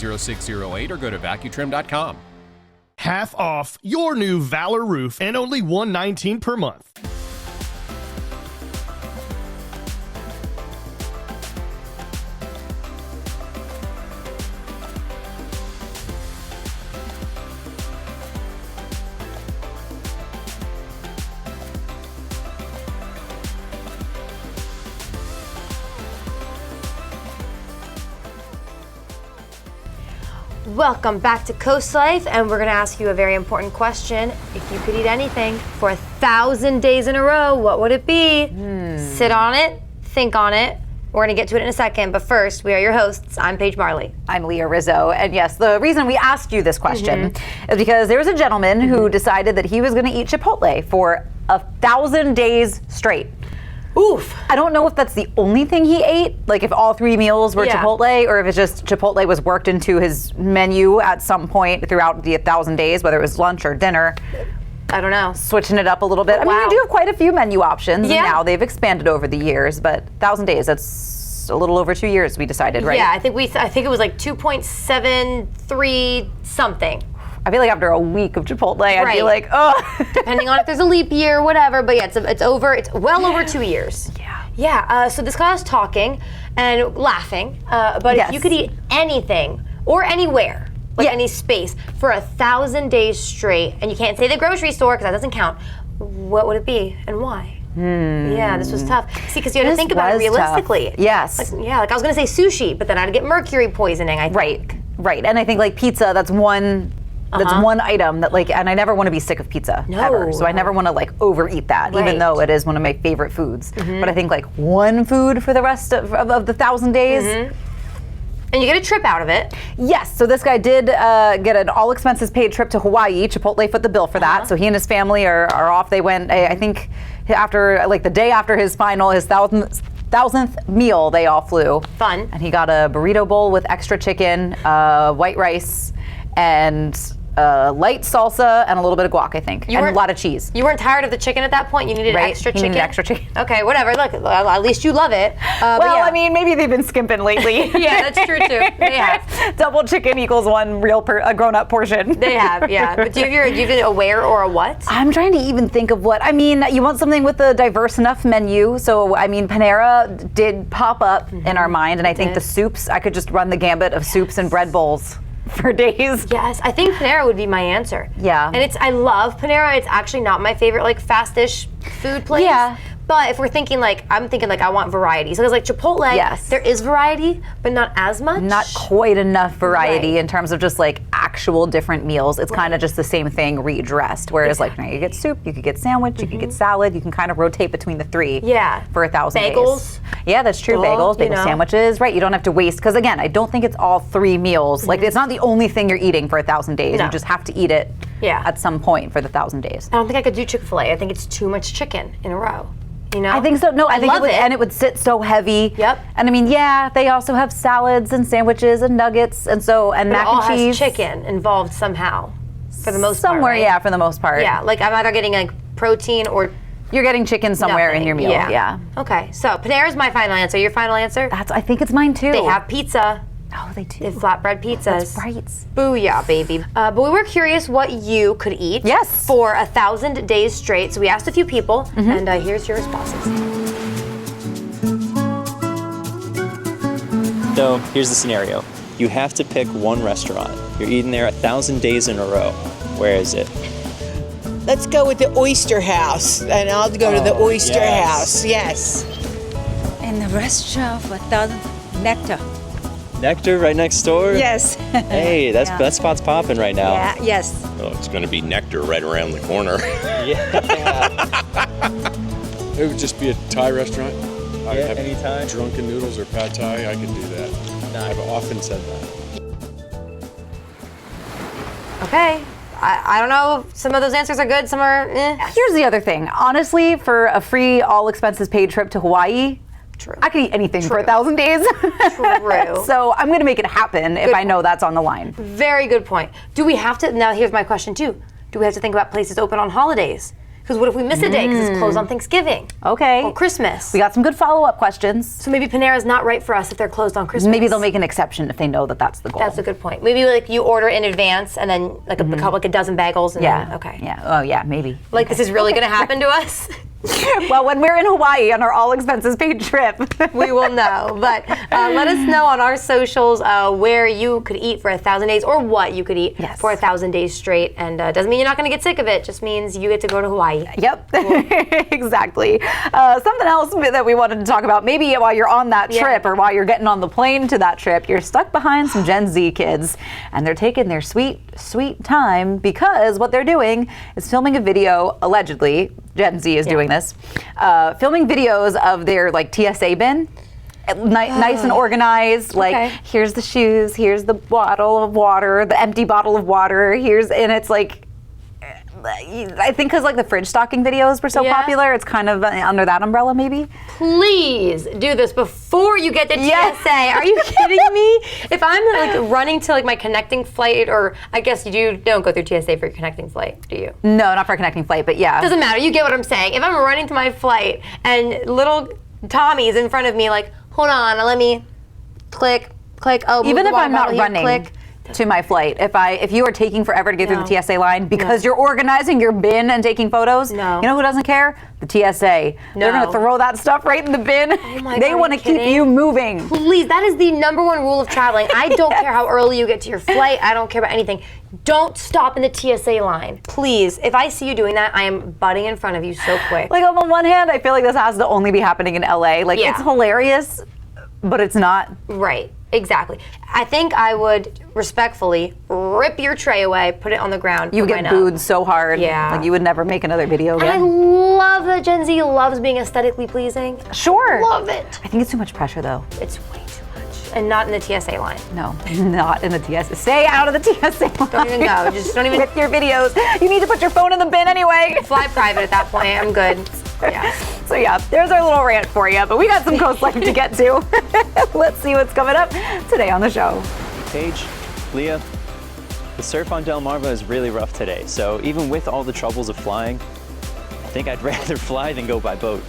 0608 or go to vacutrim.com. Half off your new Valor roof and only $119 per month. Welcome back to Coast Life, and we're going to ask you a very important question. If you could eat anything for 1,000 days in a row, what would it be? Sit on it, think on it. We're going to get to it in a second, but first, we are your hosts. I'm Paige Marley. I'm Leah Rizzo, and yes, the reason we asked you this question is because there was a gentleman who decided that he was going to eat Chipotle for 1,000 days straight. Oof. I don't know if that's the only thing he ate, like if all 3 meals were Chipotle, or if it's just Chipotle was worked into his menu at some point throughout the 1,000 days, whether it was lunch or dinner. I don't know. Switching it up a little bit. I mean, we do have quite a few menu options, and now they've expanded over the years, but 1,000 days, that's a little over 2 years, we decided, right? Yeah, I think it was like 2.73 something. I feel like after a week of Chipotle, I'd be like, oh. Depending on if there's a leap year or whatever, but yeah, it's well over 2 years. Yeah, so this guy was talking and laughing, but if you could eat anything or anywhere, like any space, for 1,000 days straight, and you can't say the grocery store because that doesn't count, what would it be and why? Yeah, this was tough. See, because you had to think about it realistically. Tough. Yes. Like I was going to say sushi, but then I'd get mercury poisoning, I think. Right, and I think like pizza, that's one item that and I never want to be sick of pizza ever. So I never want to overeat that, even though it is one of my favorite foods. But I think one food for the rest of the 1,000 days. And you get a trip out of it. Yes, so this guy did get an all expenses paid trip to Hawaii. Chipotle foot the bill for that. So he and his family are off. They went, I think after the day after his 1,000th meal, they all flew. Fun. And he got a burrito bowl with extra chicken, white rice, and light salsa and a little bit of guac, I think, and a lot of cheese. You weren't tired of the chicken at that point? You needed extra chicken? He needed extra chicken. Okay, whatever. Look, at least you love it. I mean, maybe they've been skimping lately. Yeah, that's true too. They have. Double chicken equals one real grown-up portion. They have, yeah. But do you have a where or a what? I'm trying to even think of what. I mean, you want something with a diverse enough menu. So, I mean, Panera did pop up in our mind, and I think the soups, I could just run the gambit of soups and bread bowls for days. Yes, I think Panera would be my answer. Yeah. And I love Panera. It's actually not my favorite fast-ish food place. Yeah. But if we're thinking I'm thinking I want variety. So there's Chipotle, there is variety, but not as much. Not quite enough variety in terms of just actual different meals. It's kind of just the same thing redressed. Whereas you could get soup, you could get sandwich, you could get salad, you can kind of rotate between the three for 1,000 days. Bagels. Yeah, that's true. Bagel sandwiches, right? You don't have to waste, because again, I don't think it's all 3 meals. It's not the only thing you're eating for 1,000 days. No. You just have to eat it at some point for the 1,000 days. I don't think I could do Chick-fil-A. I think it's too much chicken in a row. I think so. No, I think and it would sit so heavy. Yep. And I mean, they also have salads and sandwiches and nuggets and mac and cheese. Has chicken involved somehow, for the most part. Somewhere, for the most part. Yeah, I'm either getting protein or you're getting chicken somewhere in your meal. Yeah. Okay, so Panera's my final answer. Your final answer? I think it's mine too. They have pizza. Oh, they do. They have flatbread pizzas. That's right. Booyah, baby. But we were curious what you could eat for 1,000 days straight. So we asked a few people, and here's your responses. So here's the scenario. You have to pick one restaurant. You're eating there 1,000 days in a row. Where is it? Let's go with the Oyster House, and I'll go to the Oyster House. Yes. In the restaurant for 1,000, Nectar. Nectar right next door? Yes. Hey, that spot's popping right now. Yeah, yes. Oh, it's going to be Nectar right around the corner. It would just be a Thai restaurant. Any Thai? Drunken noodles or pad Thai, I can do that. I've often said that. Okay. I don't know. Some of those answers are good. Some are Here's the other thing. Honestly, for a free all expenses paid trip to Hawaii, I could eat anything for 1,000 days. True. So I'm going to make it happen if I know that's on the line. Very good point. Do we have to, now here's my question too. Do we have to think about places open on holidays? Because what if we miss a day because it's closed on Thanksgiving? Okay. Or Christmas. We got some good follow-up questions. So maybe Panera's not right for us if they're closed on Christmas. Maybe they'll make an exception if they know that that's the goal. That's a good point. Maybe like you order in advance and then like a dozen bagels. And Yeah. Then, okay. Yeah. Oh, yeah, maybe. Like this is really going to happen to us? Well, when we're in Hawaii on our all expenses paid trip, we will know. But let us know on our socials where you could eat for 1,000 days or what you could eat for 1,000 days straight. And doesn't mean you're not going to get sick of it. Just means you get to go to Hawaii. Yep, cool. Exactly. Something else that we wanted to talk about, maybe while you're on that trip or while you're getting on the plane to that trip, you're stuck behind some Gen Z kids and they're taking their sweet, sweet time because what they're doing is filming a video, allegedly, Gen Z is doing this, filming videos of their like TSA bin. Nice and organized, like here's the shoes, here's the bottle of water, the empty bottle of water, and it's like, I think because like the fridge stocking videos were so popular, it's kind of under that umbrella maybe. Please do this before you get to TSA. Are you kidding me? If I'm like running to like my connecting flight, or I guess you don't go through TSA for your connecting flight, do you? No, not for a connecting flight, but yeah. Doesn't matter, you get what I'm saying. If I'm running to my flight and little Tommy's in front of me like, hold on, let me click. Oh, even if I'm not running click. To my flight, if you are taking forever to get through the TSA line because you're organizing your bin and taking photos, you know who doesn't care? The TSA. They're going to throw that stuff right in the bin. They want to keep you moving. Please, that is the #1 rule of traveling. I don't care how early you get to your flight. I don't care about anything. Don't stop in the TSA line. Please, if I see you doing that, I am butting in front of you so quick. Like on one hand, I feel like this has to only be happening in LA. Like it's hilarious, but it's not. Right. Exactly. I think I would respectfully rip your tray away, put it on the ground. You get booed so hard. Yeah. Like you would never make another video again. And I love that Gen Z loves being aesthetically pleasing. Sure. Love it. I think it's too much pressure though. It's way too much. And not in the TSA line. No, not in the TSA. Stay out of the TSA line. Don't even go. Just don't even. With your videos. You need to put your phone in the bin anyway. Fly private at that point. I'm good. Yeah. So yeah, there's our little rant for you, but we got some COASTLIFE to get to. Let's see what's coming up today on the show. Paige, Leah, the surf on Delmarva is really rough today, so even with all the troubles of flying, I think I'd rather fly than go by boat.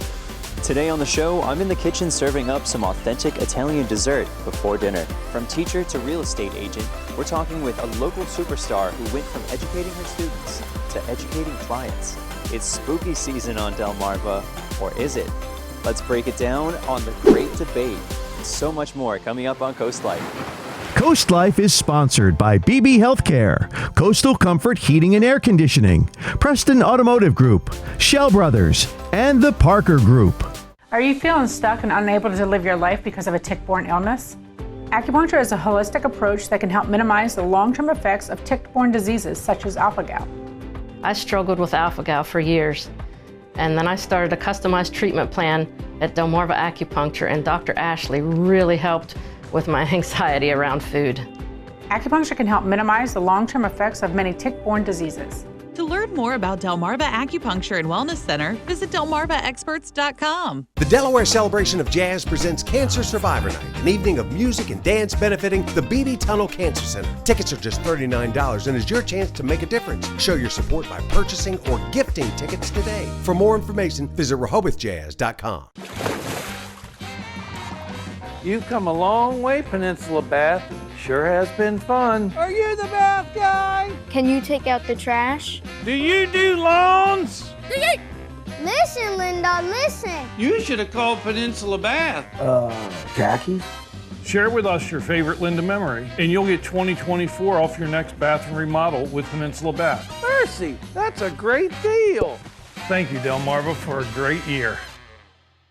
Today on the show, I'm in the kitchen serving up some authentic Italian dessert before dinner. From teacher to real estate agent, we're talking with a local superstar who went from educating her students to educating clients. It's spooky season on Delmarva, or is it? Let's break it down on the Great Debate. And so much more coming up on COASTLIFE. COASTLIFE is sponsored by BB Healthcare, Coastal Comfort Heating and Air Conditioning, Preston Automotive Group, Shell Brothers, and the Parker Group. Are you feeling stuck and unable to live your life because of a tick-borne illness? Acupuncture is a holistic approach that can help minimize the long-term effects of tick-borne diseases such as alpha-gal. I struggled with alpha-gal for years, and then I started a customized treatment plan at Delmarva Acupuncture, and Dr. Ashley really helped with my anxiety around food. Acupuncture can help minimize the long-term effects of many tick-borne diseases. To learn more about Delmarva Acupuncture and Wellness Center, visit delmarvaexperts.com. The Delaware Celebration of Jazz presents Cancer Survivor Night, an evening of music and dance benefiting the Beatty Tunnel Cancer Center. Tickets are just $39 and is your chance to make a difference. Show your support by purchasing or gifting tickets today. For more information, visit RehobothJazz.com. You've come a long way, Peninsula Bath. Sure has been fun. Are you the bath guy? Can you take out the trash? Do you do lawns? Listen, Linda, listen. You should have called Peninsula Bath. Jackie? Share with us your favorite Linda memory, and you'll get 2024 off your next bathroom remodel with Peninsula Bath. Mercy, that's a great deal. Thank you, Delmarva, for a great year.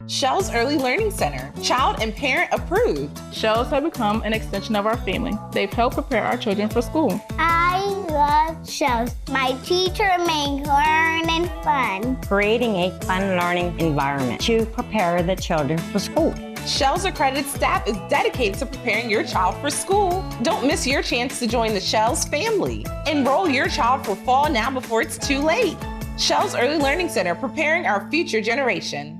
Shell's Early Learning Center, child and parent approved. Shells have become an extension of our family. They've helped prepare our children for school. I love Shells. My teacher makes learning fun. Creating a fun learning environment to prepare the children for school. Shell's accredited staff is dedicated to preparing your child for school. Don't miss your chance to join the Shell's family. Enroll your child for fall now before it's too late. Shell's Early Learning Center, preparing our future generation.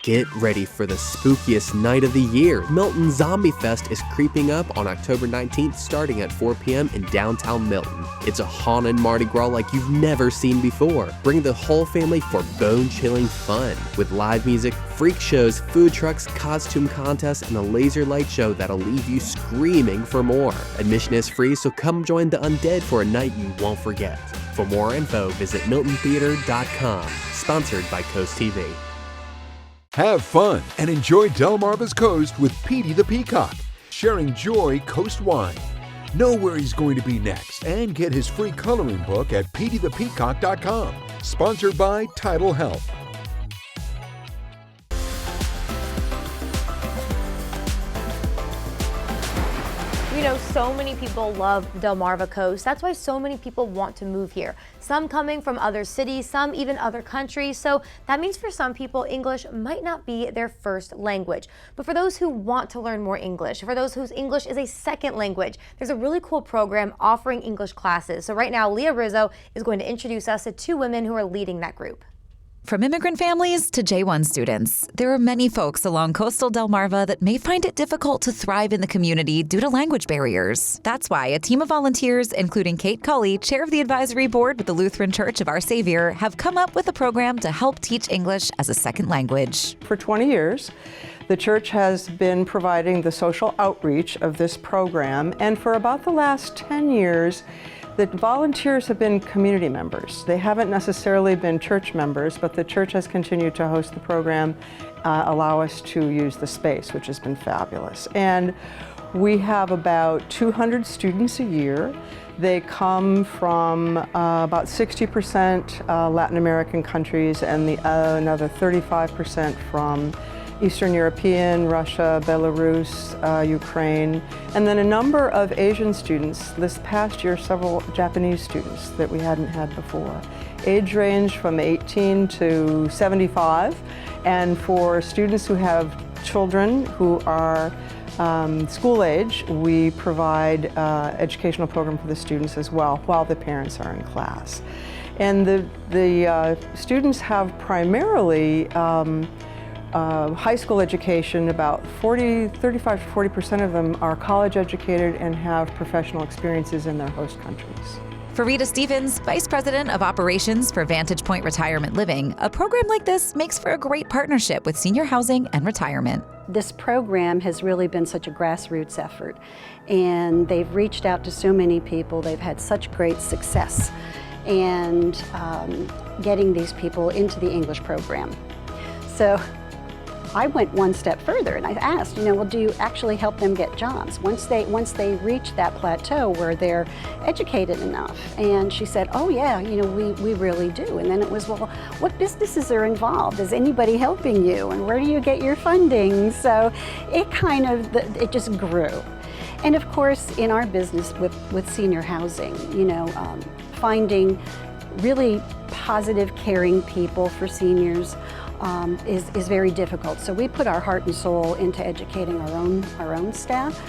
Get ready for the spookiest night of the year. Milton Zombie Fest is creeping up on October 19th starting at 4 p.m. in downtown Milton. It's a haunted Mardi Gras like you've never seen before. Bring the whole family for bone-chilling fun with live music, freak shows, food trucks, costume contests, and a laser light show that'll leave you screaming for more. Admission is free, so come join the undead for a night you won't forget. For more info, visit miltontheater.com. Sponsored by Coast TV. Have fun and enjoy Delmarva's Coast with Petey the Peacock, sharing joy coast-wide. Know where he's going to be next and get his free coloring book at peteythepeacock.com. Sponsored by Tidal Health. You know, so many people love Delmarva Coast. That's why so many people want to move here. Some coming from other cities, some even other countries. So that means for some people, English might not be their first language. But for those who want to learn more English, for those whose English is a second language, there's a really cool program offering English classes. So right now, Leah Rizzo is going to introduce us to two women who are leading that group. From immigrant families to J1 students, there are many folks along coastal Delmarva that may find it difficult to thrive in the community due to language barriers. That's why a team of volunteers, including Kate Cauley, chair of the advisory board with the Lutheran Church of Our Savior, have come up with a program to help teach English as a second language. For 20 years, the church has been providing the social outreach of this program, and for about the last 10 years, the volunteers have been community members. They haven't necessarily been church members, but the church has continued to host the program, allow us to use the space, which has been fabulous. And we have about 200 students a year. They come from about 60% Latin American countries and another 35% from Eastern European, Russia, Belarus, Ukraine, and then a number of Asian students. This past year, several Japanese students that we hadn't had before. Age range from 18 to 75, and for students who have children who are school age, we provide educational program for the students as well while the parents are in class. And the students have primarily high school education. About 35 to 40% of them are college educated and have professional experiences in their host countries. For Rita Stevens, Vice President of Operations for Vantage Point Retirement Living, a program like this makes for a great partnership with senior housing and retirement. This program has really been such a grassroots effort, and they've reached out to so many people. They've had such great success and getting these people into the English program. So I went one step further and I asked, well, do you actually help them get jobs once they reach that plateau where they're educated enough? And she said, oh yeah, we really do. And then it was, well, what businesses are involved? Is anybody helping you? And where do you get your funding? So it it just grew. And of course, in our business with senior housing, finding really positive, caring people for seniors is very difficult. So we put our heart and soul into educating our own staff,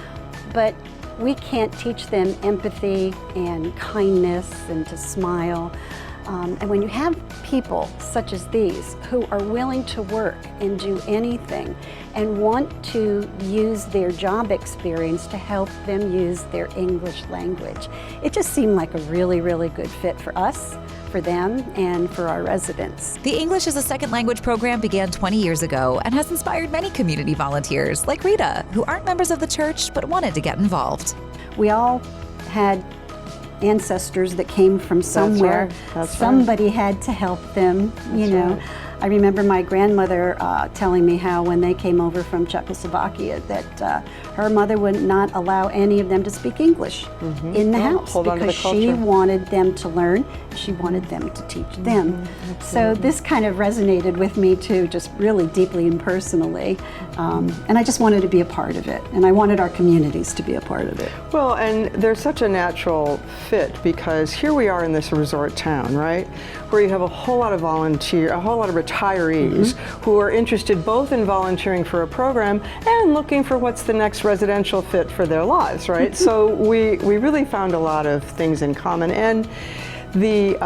but we can't teach them empathy and kindness and to smile. And when you have people such as these who are willing to work and do anything and want to use their job experience to help them use their English language, it just seemed like a really, really good fit for us, for them, and for our residents. The English as a Second Language program began 20 years ago and has inspired many community volunteers like Rita, who aren't members of the church but wanted to get involved. We all had ancestors that came from somewhere. That's right. Somebody had to help them, Right. I remember my grandmother telling me how when they came over from Czechoslovakia that her mother would not allow any of them to speak English in the house because she wanted them to learn, she wanted them to teach them. So this kind of resonated with me too, just really deeply and personally. And I just wanted to be a part of it, and I wanted our communities to be a part of it. Well, and there's such a natural fit because here we are in this resort town, right? Where you have a whole lot of retirees who are interested both in volunteering for a program and looking for what's the next residential fit for their lives, right? So we really found a lot of things in common. And The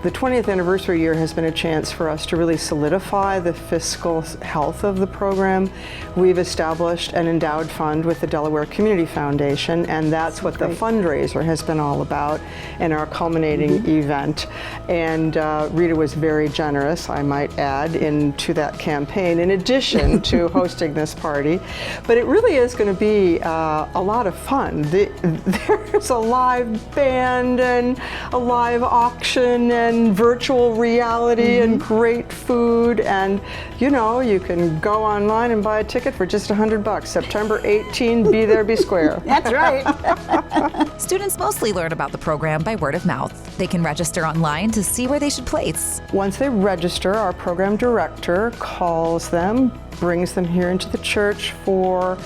20th anniversary year has been a chance for us to really solidify the fiscal health of the program. We've established an endowed fund with the Delaware Community Foundation, and that's what the fundraiser has been all about in our culminating event. And Rita was very generous, I might add, into that campaign, in addition to hosting this party. But it really is going to be a lot of fun. There's a live band and a live auction and virtual reality and great food, and you can go online and buy a ticket for just $100. September 18, be there, be square. That's right. Students mostly learn about the program by word of mouth. They can register online to see where they should place. Once they register, our program director calls them, brings them here into the church for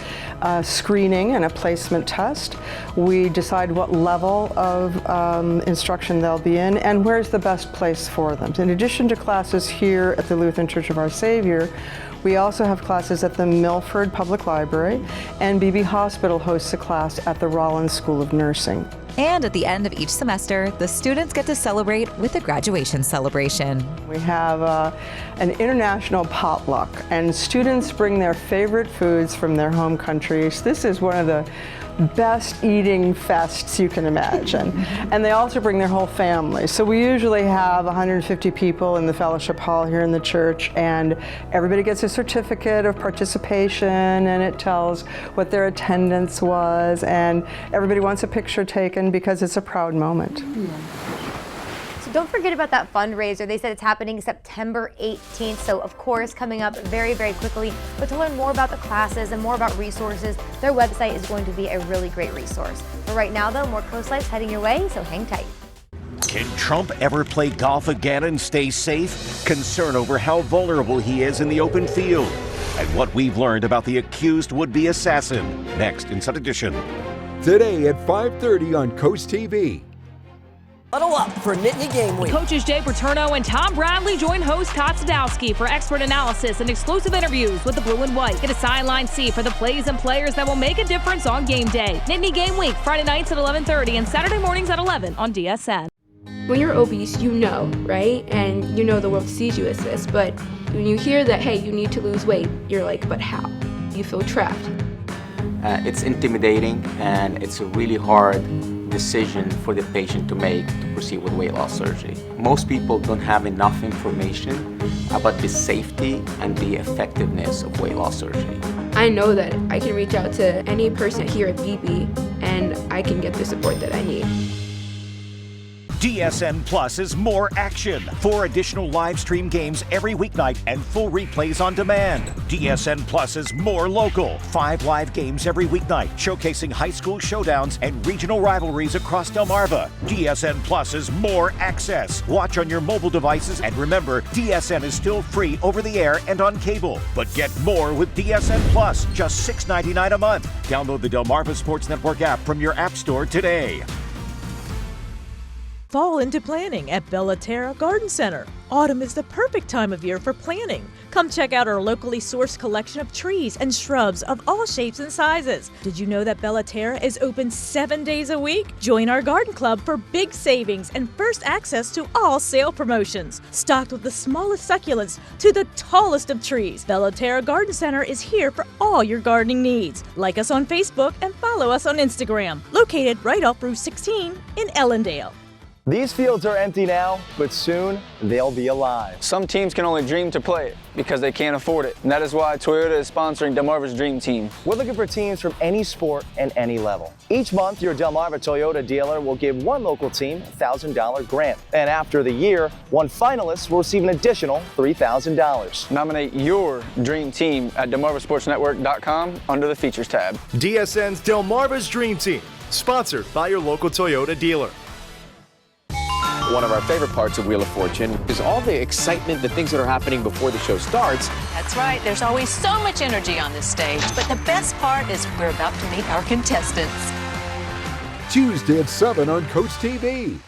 a screening and a placement test. We decide what level of instruction they'll be in and where's the best place for them. In addition to classes here at the Lutheran Church of Our Savior, we also have classes at the Milford Public Library, and BB Hospital hosts a class at the Rollins School of Nursing. And at the end of each semester, the students get to celebrate with a graduation celebration. We have an international potluck, and students bring their favorite foods from their home countries. This is one of the best eating fests you can imagine. And they also bring their whole family. So we usually have 150 people in the fellowship hall here in the church, and everybody gets a certificate of participation, and it tells what their attendance was, and everybody wants a picture taken because it's a proud moment. So don't forget about that fundraiser. They said it's happening September 18th, so of course coming up very, very quickly. But to learn more about the classes and more about resources, their website is going to be a really great resource. But right now though, more Coast Life's heading your way, so hang tight. Can Trump ever play golf again and stay safe? Concern over how vulnerable he is in the open field. And what we've learned about the accused would-be assassin. Next in Sun Edition. Today at 5:30 on Coast TV. Huddle up for Nittany Game Week. Coaches Jay Paterno and Tom Bradley join host Kotsadowski for expert analysis and exclusive interviews with the blue and white. Get a sideline seat for the plays and players that will make a difference on game day. Nittany Game Week, Friday nights at 11:30 and Saturday mornings at 11 on DSN. When you're obese, you know, right? And you know the world sees you as this, but when you hear that, hey, you need to lose weight, you're like, but how? You feel trapped. It's intimidating, and it's a really hard decision for the patient to make to proceed with weight loss surgery. Most people don't have enough information about the safety and the effectiveness of weight loss surgery. I know that I can reach out to any person here at BB and I can get the support that I need. DSN Plus is more action. 4 additional live stream games every weeknight and full replays on demand. DSN Plus is more local. 5 live games every weeknight, showcasing high school showdowns and regional rivalries across Delmarva. DSN Plus is more access. Watch on your mobile devices, and remember, DSN is still free over the air and on cable. But get more with DSN Plus, just $6.99 a month. Download the Delmarva Sports Network app from your app store today. Fall into planning at Bellaterra Garden Center. Autumn is the perfect time of year for planting. Come check out our locally sourced collection of trees and shrubs of all shapes and sizes. Did you know that Bellaterra is open 7 days a week? Join our garden club for big savings and first access to all sale promotions. Stocked with the smallest succulents to the tallest of trees, Bellaterra Garden Center is here for all your gardening needs. Like us on Facebook and follow us on Instagram. Located right off Route 16 in Ellendale. These fields are empty now, but soon they'll be alive. Some teams can only dream to play it because they can't afford it. And that is why Toyota is sponsoring Delmarva's Dream Team. We're looking for teams from any sport and any level. Each month, your Delmarva Toyota dealer will give one local team a $1,000 grant. And after the year, one finalist will receive an additional $3,000. Nominate your dream team at DelmarvaSportsNetwork.com under the Features tab. DSN's Delmarva's Dream Team, sponsored by your local Toyota dealer. One of our favorite parts of Wheel of Fortune is all the excitement, the things that are happening before the show starts. That's right. There's always so much energy on this stage. But the best part is we're about to meet our contestants. Tuesday at 7 on Coast TV.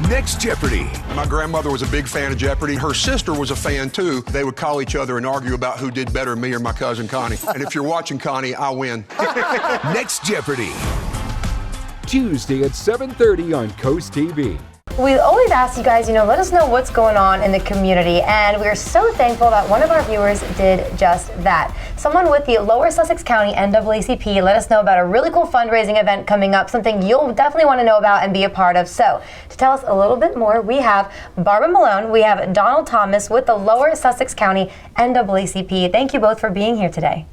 Next Jeopardy! My grandmother was a big fan of Jeopardy. Her sister was a fan too. They would call each other and argue about who did better, me or my cousin Connie. And if you're watching Connie, I win. Next Jeopardy! Tuesday at 7:30 on Coast TV. We always ask you guys, let us know what's going on in the community, and we're so thankful that one of our viewers did just that. Someone with the Lower Sussex County NAACP let us know about a really cool fundraising event coming up, something you'll definitely want to know about and be a part of. So, to tell us a little bit more, we have Barbara Malone, we have Donald Thomas with the Lower Sussex County NAACP. Thank you both for being here today.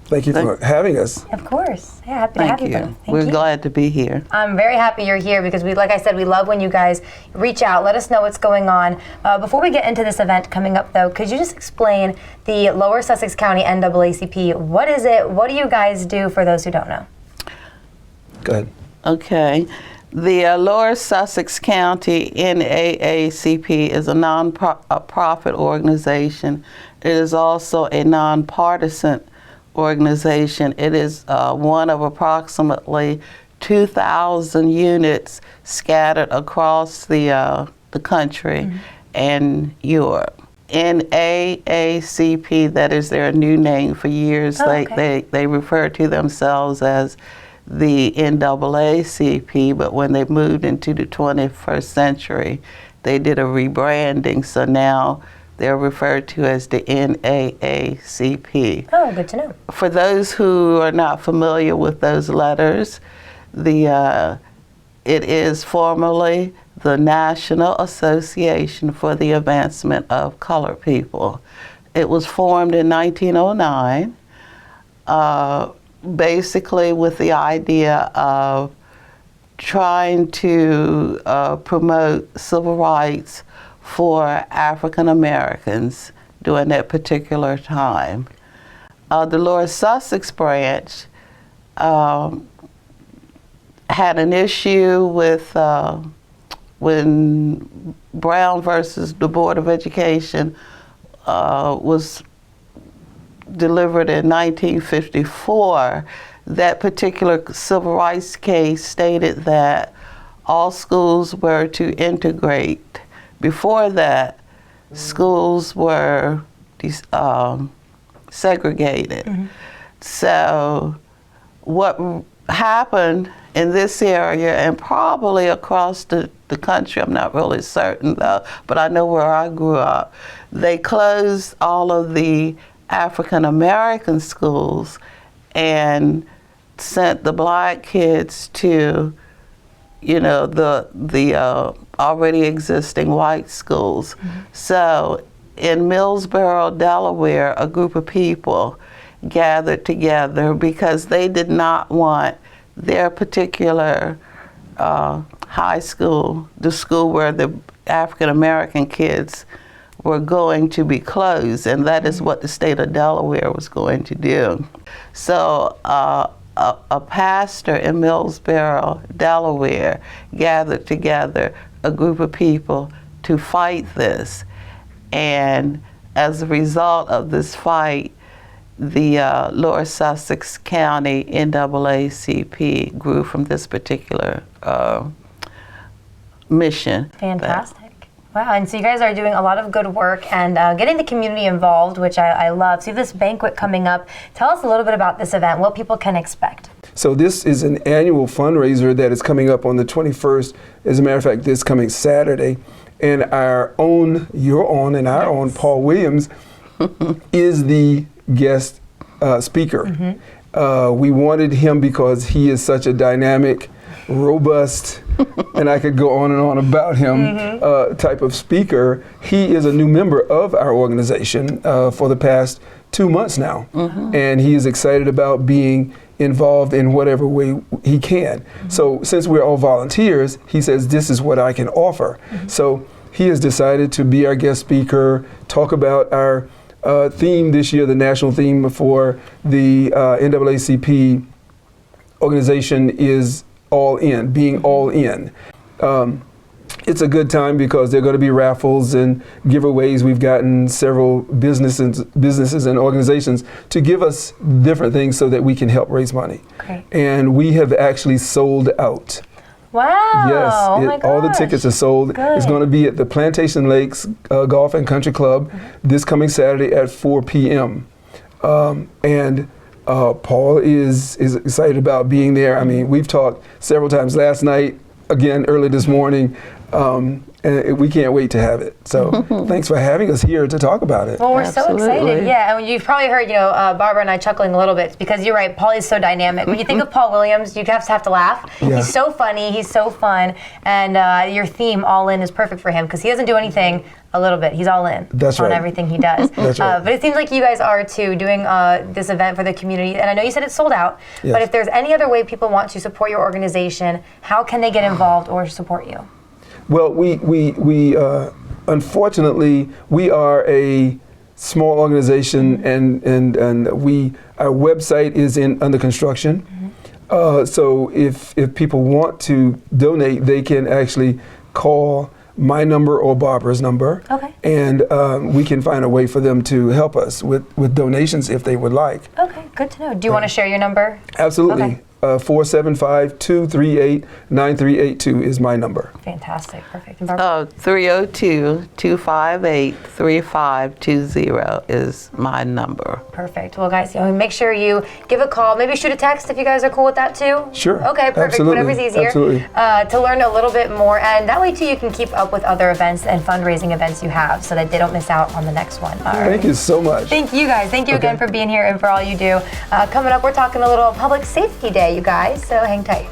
Thank you for having us. Of course. Yeah, happy to have you both. We're glad to be here. I'm very happy you're here because like I said, we love when you guys reach out, let us know what's going on. Before we get into this event coming up though, could you just explain the Lower Sussex County NAACP? What is it? What do you guys do for those who don't know? Go ahead. Okay. The Lower Sussex County NAACP is a non-profit organization. It is also a nonpartisan organization. It is one of approximately 2,000 units scattered across the country and Europe. NAACP, that is their new name for years. They refer to themselves as the NAACP, but when they moved into the 21st century, they did a rebranding, so now they're referred to as the NAACP. Oh, good to know. For those who are not familiar with those letters, it is formerly the National Association for the Advancement of Colored People. It was formed in 1909, basically with the idea of trying to promote civil rights for African Americans during that particular time. The Lower Sussex branch had an issue with when Brown versus the Board of Education was delivered in 1954. That particular civil rights case stated that all schools were to integrate. Before that, schools were segregated. So what happened in this area, and probably across the country, I'm not really certain though, but I know where I grew up, they closed all of the African American schools and sent the black kids to the already existing white schools. So in Millsboro, Delaware, a group of people gathered together because they did not want their particular high school, the school where the African American kids were going to be closed, and that is what the state of Delaware was going to do. So a pastor in Millsboro, Delaware, gathered together a group of people to fight this. And as a result of this fight, the Lower Sussex County NAACP grew from this particular mission. Fantastic. Wow, and so you guys are doing a lot of good work and getting the community involved, which I love. So you have this banquet coming up. Tell us a little bit about this event, what people can expect. So this is an annual fundraiser that is coming up on the 21st. As a matter of fact, this coming Saturday. And your own, Paul Williams, is the guest speaker. We wanted him because he is such a dynamic, robust, and I could go on and on about him, type of speaker. He is a new member of our organization for the past 2 months now, and he is excited about being involved in whatever way he can. So since we're all volunteers, he says, this is what I can offer. So he has decided to be our guest speaker, talk about our theme this year, the national theme for the NAACP organization is all in, being all in. It's a good time because there are going to be raffles and giveaways. We've gotten several businesses and organizations to give us different things so that we can help raise money. Great. And we have actually sold out. Wow. Yes, oh my all the tickets are sold. Good. It's going to be at the Plantation Lakes Golf and Country Club this coming Saturday at 4 p.m. And Paul is excited about being there. I mean, we've talked several times last night, again early this morning. And we can't wait to have it. So thanks for having us here to talk about it. Well, we're so excited. Yeah, and you've probably heard, Barbara and I chuckling a little bit because you're right, Paulie's so dynamic. When you think of Paul Williams, you have to laugh. Yeah. He's so funny, he's so fun, and your theme, All In, is perfect for him because he doesn't do anything a little bit. He's all in on everything he does. That's right. But it seems like you guys are too, doing this event for the community. And I know you said it's sold out, but if there's any other way people want to support your organization, how can they get involved or support you? Well, we unfortunately, we are a small organization, and our website is under construction. So if people want to donate, they can actually call my number or Barbara's number, and we can find a way for them to help us with donations if they would like. Okay, good to know. Do you want to share your number? Absolutely. Okay. 475-238-9382 is my number. Fantastic. Perfect. 302-258-3520 is my number. Perfect. Well, guys, make sure you give a call. Maybe shoot a text if you guys are cool with that too. Sure. Okay, perfect. Absolutely. Whatever's easier. Absolutely. To learn a little bit more, and that way too you can keep up with other events and fundraising events you have so that they don't miss out on the next one. Thank you so much. Thank you guys. Thank you again for being here and for all you do. Coming up, we're talking a little Public Safety Day, you guys, so hang tight.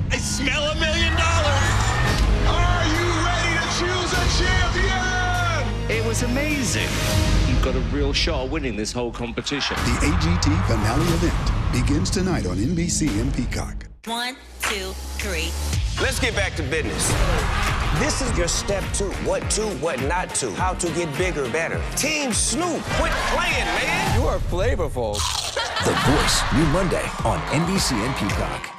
I smell $1 million. Are you ready to choose a champion? It was amazing. You've got a real shot of winning this whole competition. The AGT finale event begins tonight on NBC and Peacock. 1, 2, 3. Let's get back to business. This is your step 2. What to, what not to. How to get bigger, better. Team Snoop, quit playing, man. You are flavorful. The Voice, new Monday on NBC and Peacock.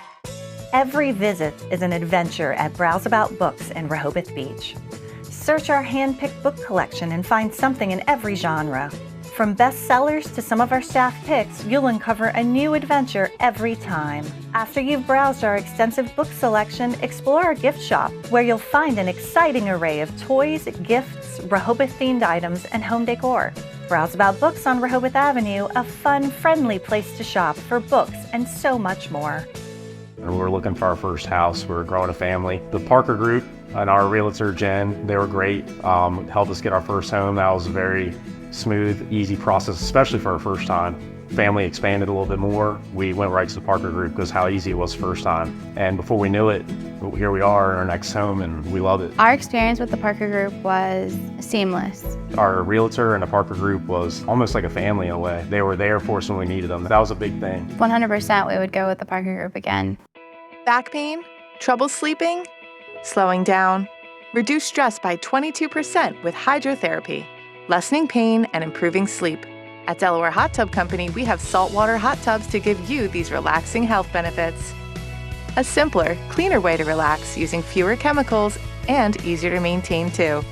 Every visit is an adventure at Browse About Books in Rehoboth Beach. Search our hand-picked book collection and find something in every genre. From bestsellers to some of our staff picks, you'll uncover a new adventure every time. After you've browsed our extensive book selection, explore our gift shop, where you'll find an exciting array of toys, gifts, Rehoboth-themed items, and home decor. Browse About Books on Rehoboth Avenue, a fun, friendly place to shop for books and so much more. We're looking for our first house. We're growing a family. The Parker Group and our realtor, Jen, they were great. Helped us get our first home. That was a very smooth, easy process, especially for our first time. Family expanded a little bit more. We went right to the Parker Group because how easy it was first time. And before we knew it, here we are in our next home, and we love it. Our experience with the Parker Group was seamless. Our realtor and the Parker Group was almost like a family in a way. They were there for us when we needed them. That was a big thing. 100% we would go with the Parker Group again. Back pain? Trouble sleeping? Slowing down? Reduce stress by 22% with hydrotherapy, lessening pain and improving sleep. At Delaware Hot Tub Company, we have saltwater hot tubs to give you these relaxing health benefits. A simpler, cleaner way to relax using fewer chemicals and easier to maintain too.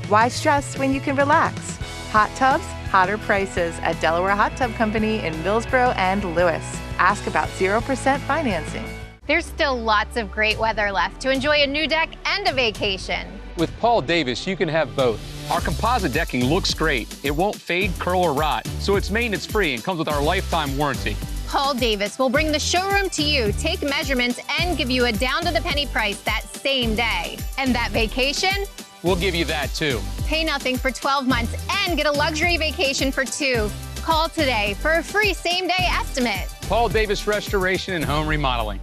Why stress when you can relax? Hot tubs, hotter prices at Delaware Hot Tub Company in Millsboro and Lewis. Ask about 0% financing. There's still lots of great weather left to enjoy a new deck and a vacation. With Paul Davis, you can have both. Our composite decking looks great. It won't fade, curl, or rot, so it's maintenance-free and comes with our lifetime warranty. Paul Davis will bring the showroom to you, take measurements, and give you a down-to-the-penny price that same day. And that vacation? We'll give you that, too. Pay nothing for 12 months and get a luxury vacation for 2. Call today for a free same-day estimate. Paul Davis Restoration and Home Remodeling.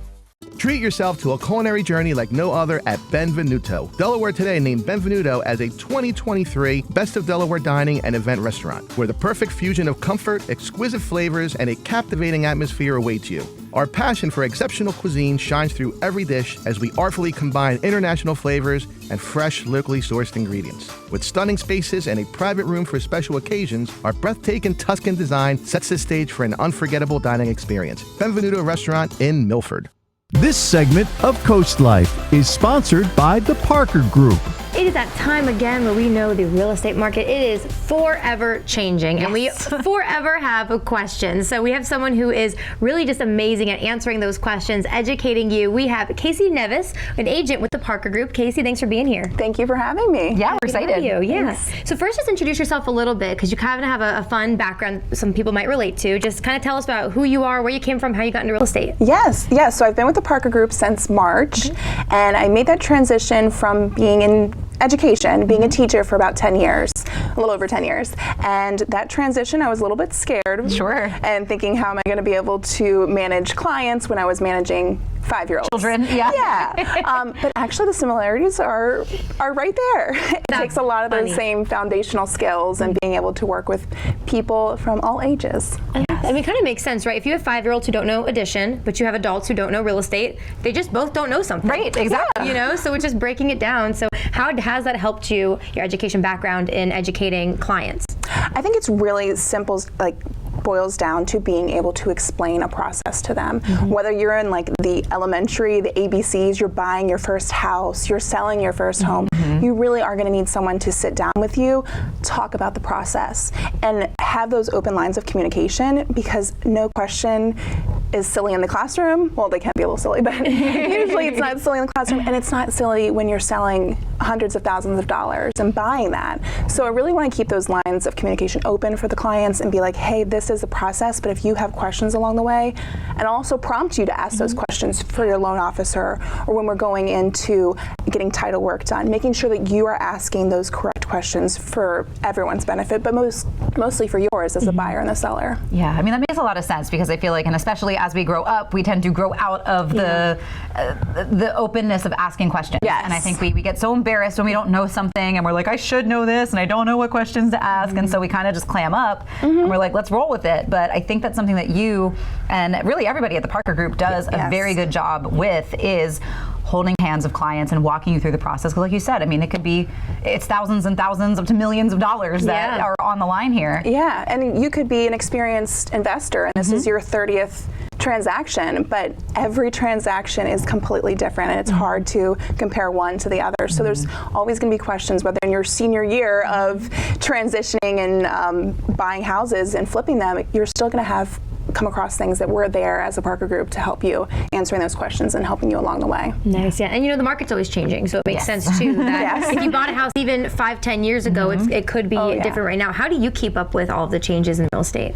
Treat yourself to a culinary journey like no other at Benvenuto. Delaware Today named Benvenuto as a 2023 Best of Delaware Dining and Event Restaurant, where the perfect fusion of comfort, exquisite flavors, and a captivating atmosphere awaits you. Our passion for exceptional cuisine shines through every dish as we artfully combine international flavors and fresh, locally sourced ingredients. With stunning spaces and a private room for special occasions, our breathtaking Tuscan design sets the stage for an unforgettable dining experience. Benvenuto Restaurant in Milford. This segment of Coast Life is sponsored by the Parker Group. It is that time again where we know the real estate market, it is forever changing, and we forever have questions. So we have someone who is really just amazing at answering those questions, educating you. We have Casey Neves, an agent with the Parker Group. Casey, thanks for being here. Thank you for having me. Yeah, we're excited. You. Yeah. Thanks. So first, just introduce yourself a little bit, because you kind of have a fun background some people might relate to. Just kind of tell us about who you are, where you came from, how you got into real estate. Yes. So I've been with the Parker Group since March, and I made that transition from being in education, being a teacher for about 10 years, a little over 10 years. And that transition, I was a little bit scared. Sure. And thinking, how am I going to be able to manage clients when I was managing 5-year-olds? Children, yeah. Yeah. But actually the similarities are right there. It takes a lot of those same foundational skills and being able to work with people from all ages. I mean, it kind of makes sense, right? If you have 5-year-olds who don't know addition, but you have adults who don't know real estate, they just both don't know something. Right, exactly. You know, so it's just breaking it down. So how has that helped you, your education background in educating clients? I think it's really simple, like boils down to being able to explain a process to them. Whether you're in like the elementary, the ABCs, you're buying your first house, you're selling your first home, you really are going to need someone to sit down with you, talk about the process, and have those open lines of communication, because no question is silly in the classroom. Well, they can be a little silly, but usually it's not silly in the classroom, and it's not silly when you're selling hundreds of thousands of dollars and buying that. So I really want to keep those lines of communication open for the clients and be like, hey, this is the process, but if you have questions along the way, and also prompt you to ask those questions for your loan officer, or when we're going into getting title work done, making sure that you are asking those correct questions for everyone's benefit, but mostly for yours as the buyer and the seller. Yeah, I mean, that makes a lot of sense, because I feel like, and especially as we grow up, we tend to grow out of the openness of asking questions. Yes. And I think we get so embarrassed when we don't know something, and we're like, I should know this, and I don't know what questions to ask, and so we kind of just clam up, and we're like, let's roll with it. But I think that's something that you, and really everybody at the Parker Group does a very good job with, is holding hands of clients and walking you through the process. Because like you said, I mean, it's thousands and thousands up to millions of dollars that are on the line here. Yeah, and you could be an experienced investor, and this is your 30th transaction, but every transaction is completely different, and it's hard to compare one to the other. So there's always going to be questions, whether in your senior year of transitioning and buying houses and flipping them, you're still going to come across things that we're there as a Parker Group to help you answering those questions and helping you along the way. Nice, yeah. And you know, the market's always changing, so it makes sense too that if you bought a house even 5-10 years ago, it could be different right now. How do you keep up with all of the changes in real estate?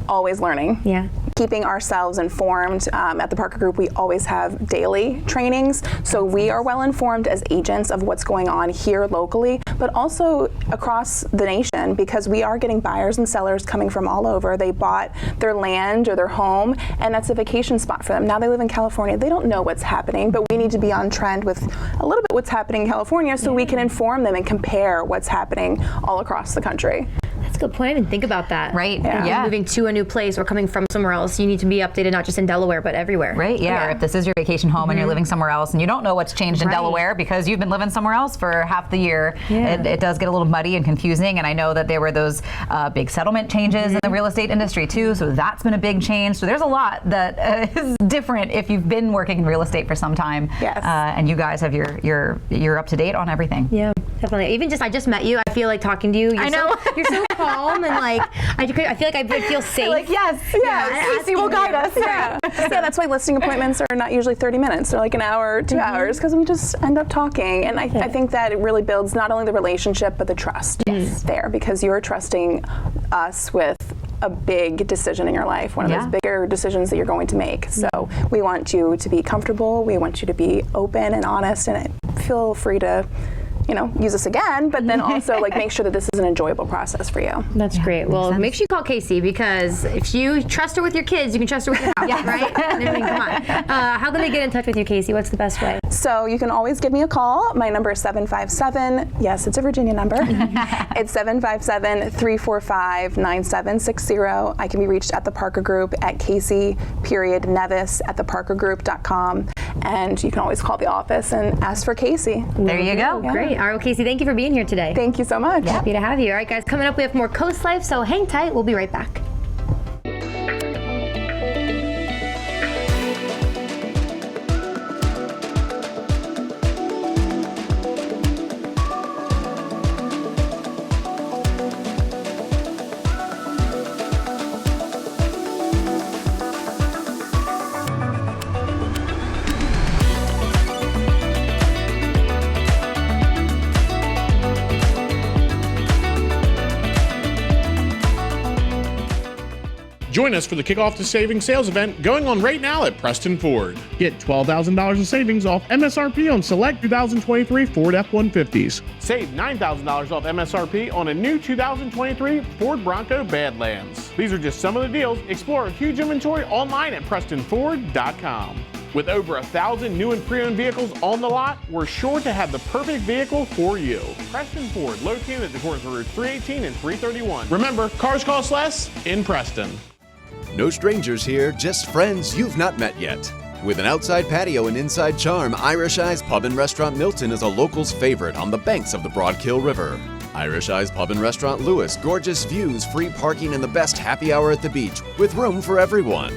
Always learning. Yeah. Keeping ourselves informed. At the Parker Group, we always have daily trainings, so we are well informed as agents of what's going on here locally, but also across the nation, because we are getting buyers and sellers coming from all over. They bought their land or their home, and that's a vacation spot for them. Now they live in California. They don't know what's happening, but we need to be on trend with a little bit what's happening in California, so we can inform them and compare what's happening all across the country. That's a good point. I didn't think about that. Right. Yeah. Moving to a new place or coming from somewhere else, you need to be updated not just in Delaware, but everywhere. Right. Yeah. Or if this is your vacation home and you're living somewhere else and you don't know what's changed in Delaware because you've been living somewhere else for half the year, it does get a little muddy and confusing. And I know that there were those big settlement changes in the real estate industry too. So that's been a big change. So there's a lot that is different if you've been working in real estate for some time. Yes. And you guys have you're up to date on everything. Yeah. Definitely. Even I just met you. I feel like talking to you. I know. You're so calm and like I feel like I feel safe. Like Casey will guide us. Yeah. That's why listing appointments are not usually 30 minutes. They're like an hour, 2 hours, because we just end up talking. And I think that it really builds not only the relationship but the trust there, because you're trusting us with a big decision in your life, one of those bigger decisions that you're going to make. So we want you to be comfortable. We want you to be open and honest, and feel free to use us again, but then also make sure that this is an enjoyable process for you. That's great. Well, make sure you call Casey, because if you trust her with your kids, you can trust her with your house, right? I mean, come on. How can they get in touch with you, Casey? What's the best way? So you can always give me a call. My number is 757, yes, it's a Virginia number. It's 757-345-9760. I can be reached at the Parker Group at Casey.Neves@theparkergroup.com. And you can always call the office and ask for Casey. There you go. Yeah. Great. All right, Casey, thank you for being here today. Thank you so much. Happy to have you. All right, guys, coming up, we have more Coast Life, so hang tight. We'll be right back. Join us for the Kickoff to Savings sales event going on right now at Preston Ford. Get $12,000 in savings off MSRP on select 2023 Ford F-150s. Save $9,000 off MSRP on a new 2023 Ford Bronco Badlands. These are just some of the deals. Explore a huge inventory online at PrestonFord.com. With over 1,000 new and pre-owned vehicles on the lot, we're sure to have the perfect vehicle for you. Preston Ford, located at the corner of Route 318 and 331. Remember, cars cost less in Preston. No strangers here, just friends you've not met yet. With an outside patio and inside charm, Irish Eyes Pub and Restaurant Milton is a local's favorite on the banks of the Broadkill River. Irish Eyes Pub and Restaurant Lewis, gorgeous views, free parking, and the best happy hour at the beach, with room for everyone.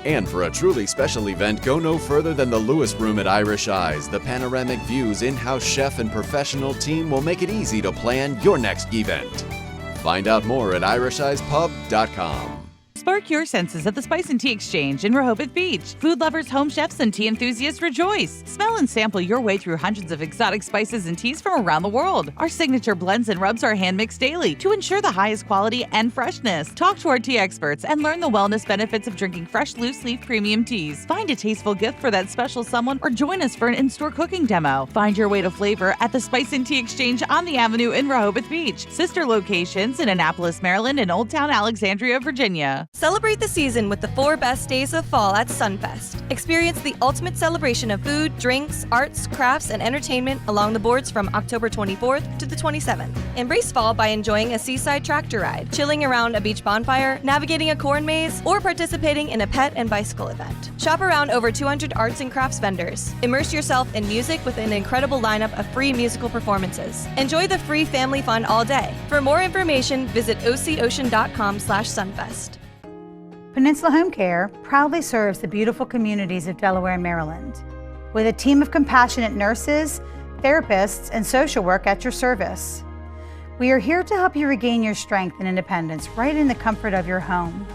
And for a truly special event, go no further than the Lewis Room at Irish Eyes. The panoramic views, in-house chef, and professional team will make it easy to plan your next event. Find out more at irisheyespub.com. Spark your senses at the Spice and Tea Exchange in Rehoboth Beach. Food lovers, home chefs, and tea enthusiasts rejoice. Smell and sample your way through hundreds of exotic spices and teas from around the world. Our signature blends and rubs are hand-mixed daily to ensure the highest quality and freshness. Talk to our tea experts and learn the wellness benefits of drinking fresh loose-leaf premium teas. Find a tasteful gift for that special someone or join us for an in-store cooking demo. Find your way to flavor at the Spice and Tea Exchange on the Avenue in Rehoboth Beach. Sister locations in Annapolis, Maryland and Old Town Alexandria, Virginia. Celebrate the season with the 4 best days of fall at Sunfest. Experience the ultimate celebration of food, drinks, arts, crafts, and entertainment along the boards from October 24th to the 27th. Embrace fall by enjoying a seaside tractor ride, chilling around a beach bonfire, navigating a corn maze, or participating in a pet and bicycle event. Shop around over 200 arts and crafts vendors. Immerse yourself in music with an incredible lineup of free musical performances. Enjoy the free family fun all day. For more information, visit ococean.com/sunfest. Peninsula Home Care proudly serves the beautiful communities of Delaware and Maryland with a team of compassionate nurses, therapists, and social work at your service. We are here to help you regain your strength and independence right in the comfort of your home.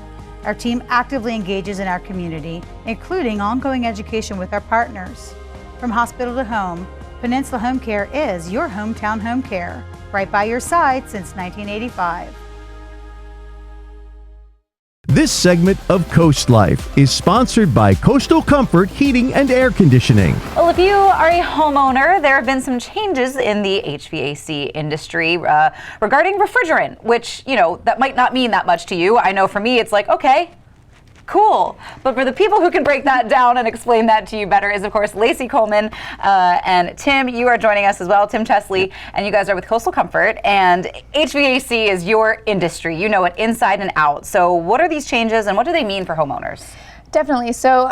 Our team actively engages in our community, including ongoing education with our partners. From hospital to home, Peninsula Home Care is your hometown home care, right by your side since 1985. This segment of Coast Life is sponsored by Coastal Comfort Heating and Air Conditioning. Well, if you are a homeowner, there have been some changes in the HVAC industry regarding refrigerant, which, you know, that might not mean that much to you. I know for me, it's like, okay, cool. But for the people who can break that down and explain that to you better is, of course, Lacey, Coleman, and Tim. You are joining us as well, Tim Chesley, and you guys are with Coastal Comfort. And HVAC is your industry. You know it inside and out. So what are these changes and what do they mean for homeowners? Definitely. So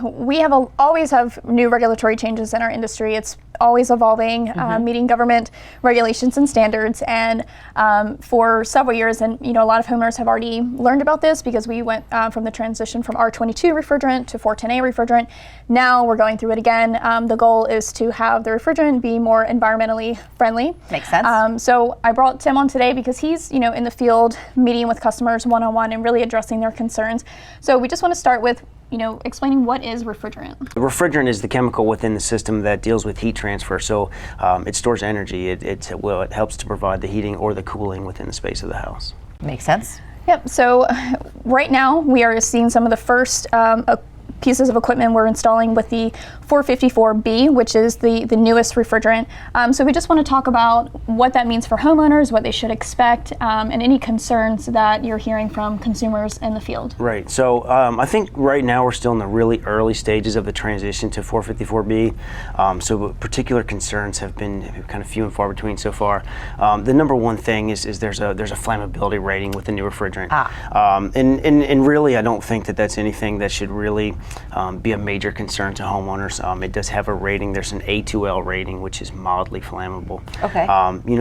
we always have new regulatory changes in our industry. It's always evolving, meeting government regulations and standards. And for several years, and a lot of homeowners have already learned about this because we went from the transition from R22 refrigerant to 410A refrigerant. Now we're going through it again. The goal is to have the refrigerant be more environmentally friendly. Makes sense. So I brought Tim on today because he's in the field meeting with customers one-on-one and really addressing their concerns. So we just want to start with explaining what is refrigerant. Refrigerant is the chemical within the system that deals with heat transfer. So it stores energy. It helps to provide the heating or the cooling within the space of the house. Makes sense. Yep. So right now we are seeing some of the first pieces of equipment we're installing with the 454B, which is the newest refrigerant. So we just want to talk about what that means for homeowners, what they should expect, and any concerns that you're hearing from consumers in the field. Right. So I think right now we're still in the really early stages of the transition to 454B. So particular concerns have been kind of few and far between so far. The number one thing is there's a flammability rating with the new refrigerant. And really I don't think that that's anything that should really be a major concern to homeowners. It does have a rating. There's an A2L rating, which is mildly flammable. Okay.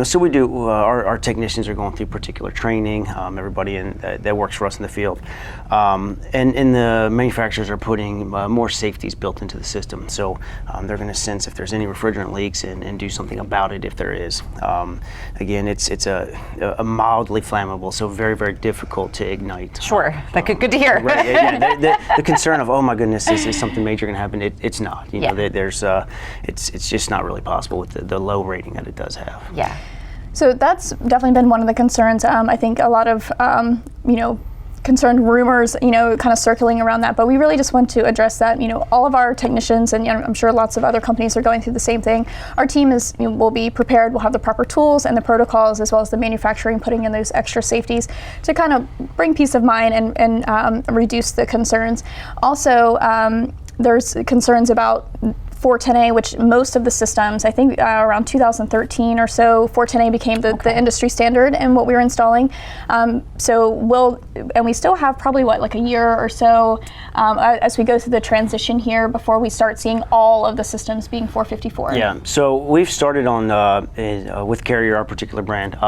So we do. Our technicians are going through particular training. Everybody that works for us in the field, and the manufacturers are putting more safeties built into the system. So they're going to sense if there's any refrigerant leaks and do something about it if there is. Again, it's a mildly flammable, so very, very difficult to ignite. Sure. Good to hear. Right. Yeah. The concern of, oh my goodness, is something major going to happen? It's not. It's just not really possible with the low rating that it does have. Yeah. So that's definitely been one of the concerns. I think a lot of concerned rumors, kind of circling around that. But we really just want to address that. All of our technicians, and I'm sure lots of other companies are going through the same thing. Our team will be prepared. We'll have the proper tools and the protocols, as well as the manufacturing putting in those extra safeties to kind of bring peace of mind and reduce the concerns. Also, there's concerns about 410A, which most of the systems, I think around 2013 or so, 410A became the industry standard in what we were installing. And we still have probably like a year or so as we go through the transition here before we start seeing all of the systems being 454. Yeah, so we've started on with Carrier, our particular brand.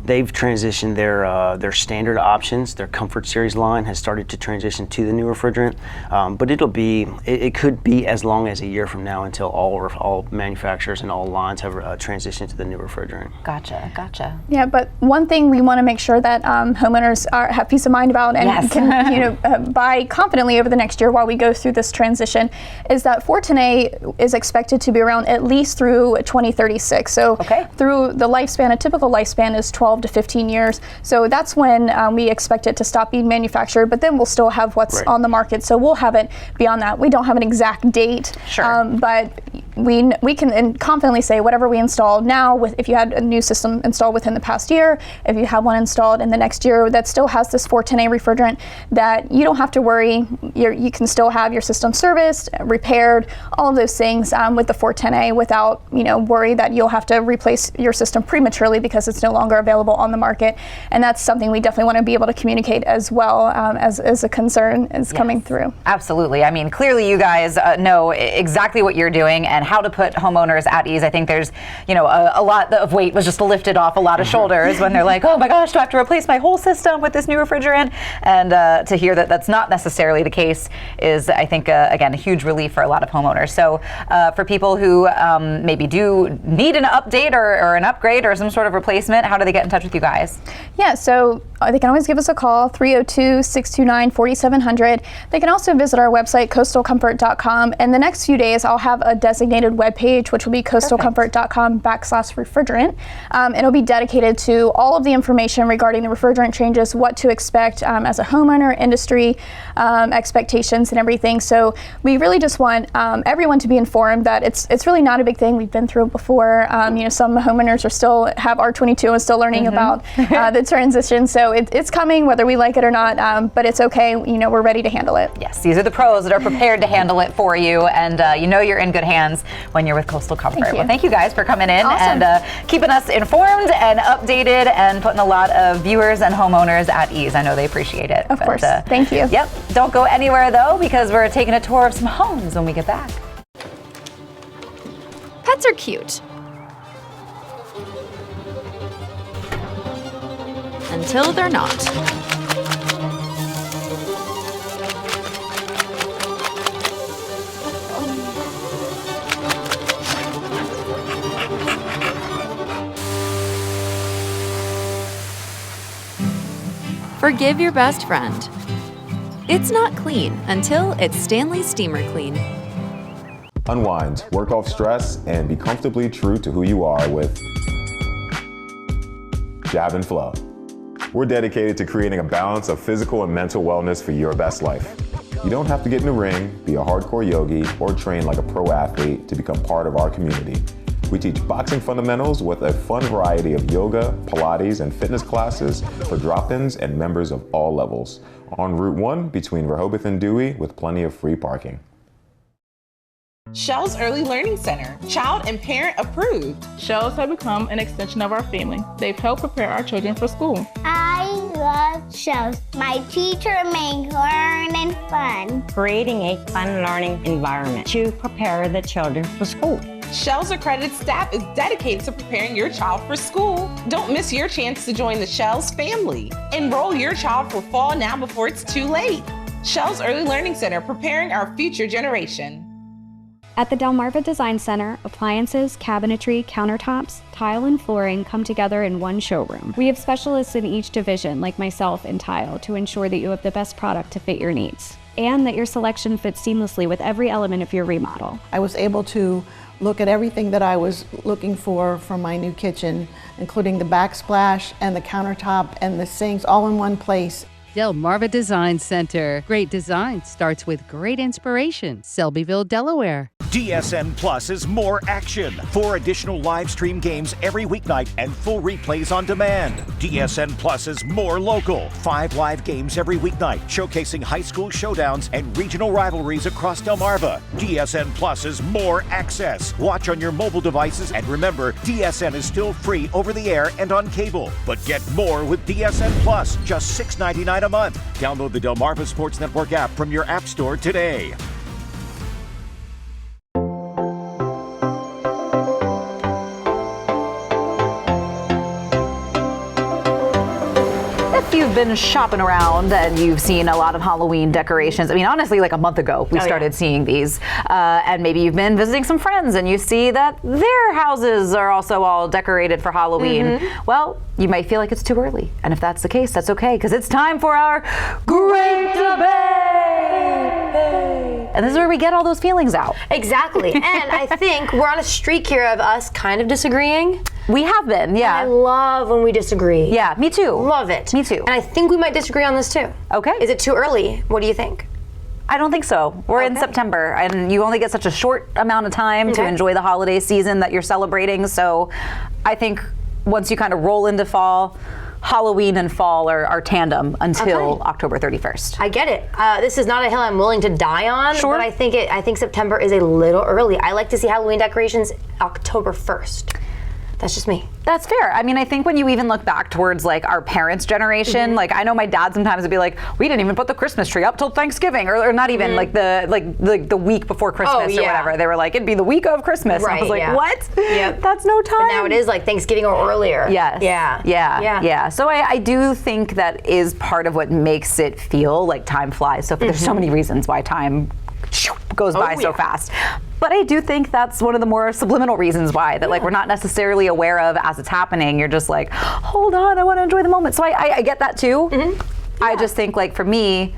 They've transitioned their standard options. Their Comfort Series line has started to transition to the new refrigerant, but it could be as long as a year from now until all manufacturers and all lines have transitioned to the new refrigerant. Gotcha. Yeah, but one thing we want to make sure that homeowners have peace of mind about and can buy confidently over the next year while we go through this transition is that 410A is expected to be around at least through 2036. So through the lifespan, a typical lifespan is 12 to 15 years. So that's when we expect it to stop being manufactured, but then we'll still have what's on the market. So we'll have it beyond that. We don't have an exact date. But we can confidently say whatever we install now, if you had a new system installed within the past year, if you have one installed in the next year that still has this 410A refrigerant, that you don't have to worry. You can still have your system serviced, repaired, all of those things with the 410A without worry that you'll have to replace your system prematurely because it's no longer available on the market. And that's something we definitely want to be able to communicate as well as a concern is coming through. Absolutely. I mean, clearly you guys know exactly what you're doing and how to put homeowners at ease. I think there's, a lot of weight was just lifted off a lot of shoulders when they're like, oh my gosh, do I have to replace my whole system with this new refrigerant? And to hear that that's not necessarily the case is, I think, again, a huge relief for a lot of homeowners. So for people who maybe do need an update or an upgrade or some sort of replacement, how do they get in touch with you guys? Yeah, so they can always give us a call, 302-629-4700. They can also visit our website, coastalcomfort.com. And the next few days, I'll have a designated webpage, which will be coastalcomfort.com/refrigerant. It'll be dedicated to all of the information regarding the refrigerant changes, what to expect as a homeowner, industry, expectations and everything. So we really just want everyone to be informed that it's really not a big thing. We've been through it before. Some homeowners have R22 and still learning about the transition. So it's coming whether we like it or not, but it's okay. We're ready to handle it. Yes, these are the pros that are prepared to handle it for you, and you're in good hands when you're with Coastal Comfort. Well, thank you guys for coming in and keeping us informed and updated and putting a lot of viewers and homeowners at ease. I know they appreciate it. Of course. Thank you. Yep. Don't go anywhere though, because we're taking a tour of some homes when we get back. Pets are cute. Until they're not. Forgive your best friend. It's not clean until it's Stanley Steamer Clean. Unwind, work off stress, and be comfortably true to who you are with Jab and Flow. We're dedicated to creating a balance of physical and mental wellness for your best life. You don't have to get in the ring, be a hardcore yogi, or train like a pro athlete to become part of our community. We teach boxing fundamentals with a fun variety of yoga, Pilates, and fitness classes for drop-ins and members of all levels. On Route 1 between Rehoboth and Dewey with plenty of free parking. Shell's Early Learning Center, child and parent approved. Shells have become an extension of our family. They've helped prepare our children for school. I love Shells. My teacher makes learning fun. Creating a fun learning environment to prepare the children for school. Shell's accredited staff is dedicated to preparing your child for school. Don't miss your chance to join the Shell's family. Enroll your child for fall now before it's too late. Shell's Early Learning Center, preparing our future generation. At the Delmarva Design Center, appliances, cabinetry, countertops, tile, and flooring come together in one showroom. We have specialists in each division, like myself in tile, to ensure that you have the best product to fit your needs, and that your selection fits seamlessly with every element of your remodel. I was able to look at everything that I was looking for from my new kitchen, including the backsplash and the countertop and the sinks all in one place. Delmarva Design Center. Great design starts with great inspiration. Selbyville, Delaware. DSN Plus is more action. 4 additional live stream games every weeknight and full replays on demand. DSN Plus is more local. 5 live games every weeknight, showcasing high school showdowns and regional rivalries across Delmarva. DSN Plus is more access. Watch on your mobile devices, and remember, DSN is still free over the air and on cable. But get more with DSN Plus, just $6.99 a month. Download the Delmarva Sports Network app from your app store today. If you've been shopping around and you've seen a lot of Halloween decorations, I mean, honestly, like a month ago, we started seeing these. And maybe you've been visiting some friends and you see that their houses are also all decorated for Halloween. Well, you might feel like it's too early. And if that's the case, that's okay, because it's time for our Great Debate! And this is where we get all those feelings out. Exactly. And I think we're on a streak here of us kind of disagreeing. We have been, yeah. And I love when we disagree. Yeah, me too. Love it. Me too. And I think we might disagree on this too. Okay. Is it too early? What do you think? I don't think so. We're in September, and you only get such a short amount of time to enjoy the holiday season that you're celebrating. So I think once you kind of roll into fall, Halloween and fall are tandem until October 31st. I get it. This is not a hill I'm willing to die on, but I think September is a little early. I like to see Halloween decorations October 1st. That's just me. That's fair. I mean, I think when you even look back towards like our parents' generation, like I know my dad sometimes would be like, we didn't even put the Christmas tree up till Thanksgiving, or not even like the week before Christmas or whatever. They were like, it'd be the week of Christmas. Right, and I was like, what? Yep. That's no time. But now it is like Thanksgiving or earlier. Yes. Yeah. So I do think that is part of what makes it feel like time flies. So there's so many reasons why time goes by so fast. But I do think that's one of the more subliminal reasons why, that like we're not necessarily aware of as it's happening. You're just like, hold on, I want to enjoy the moment. So I get that too. I just think like for me,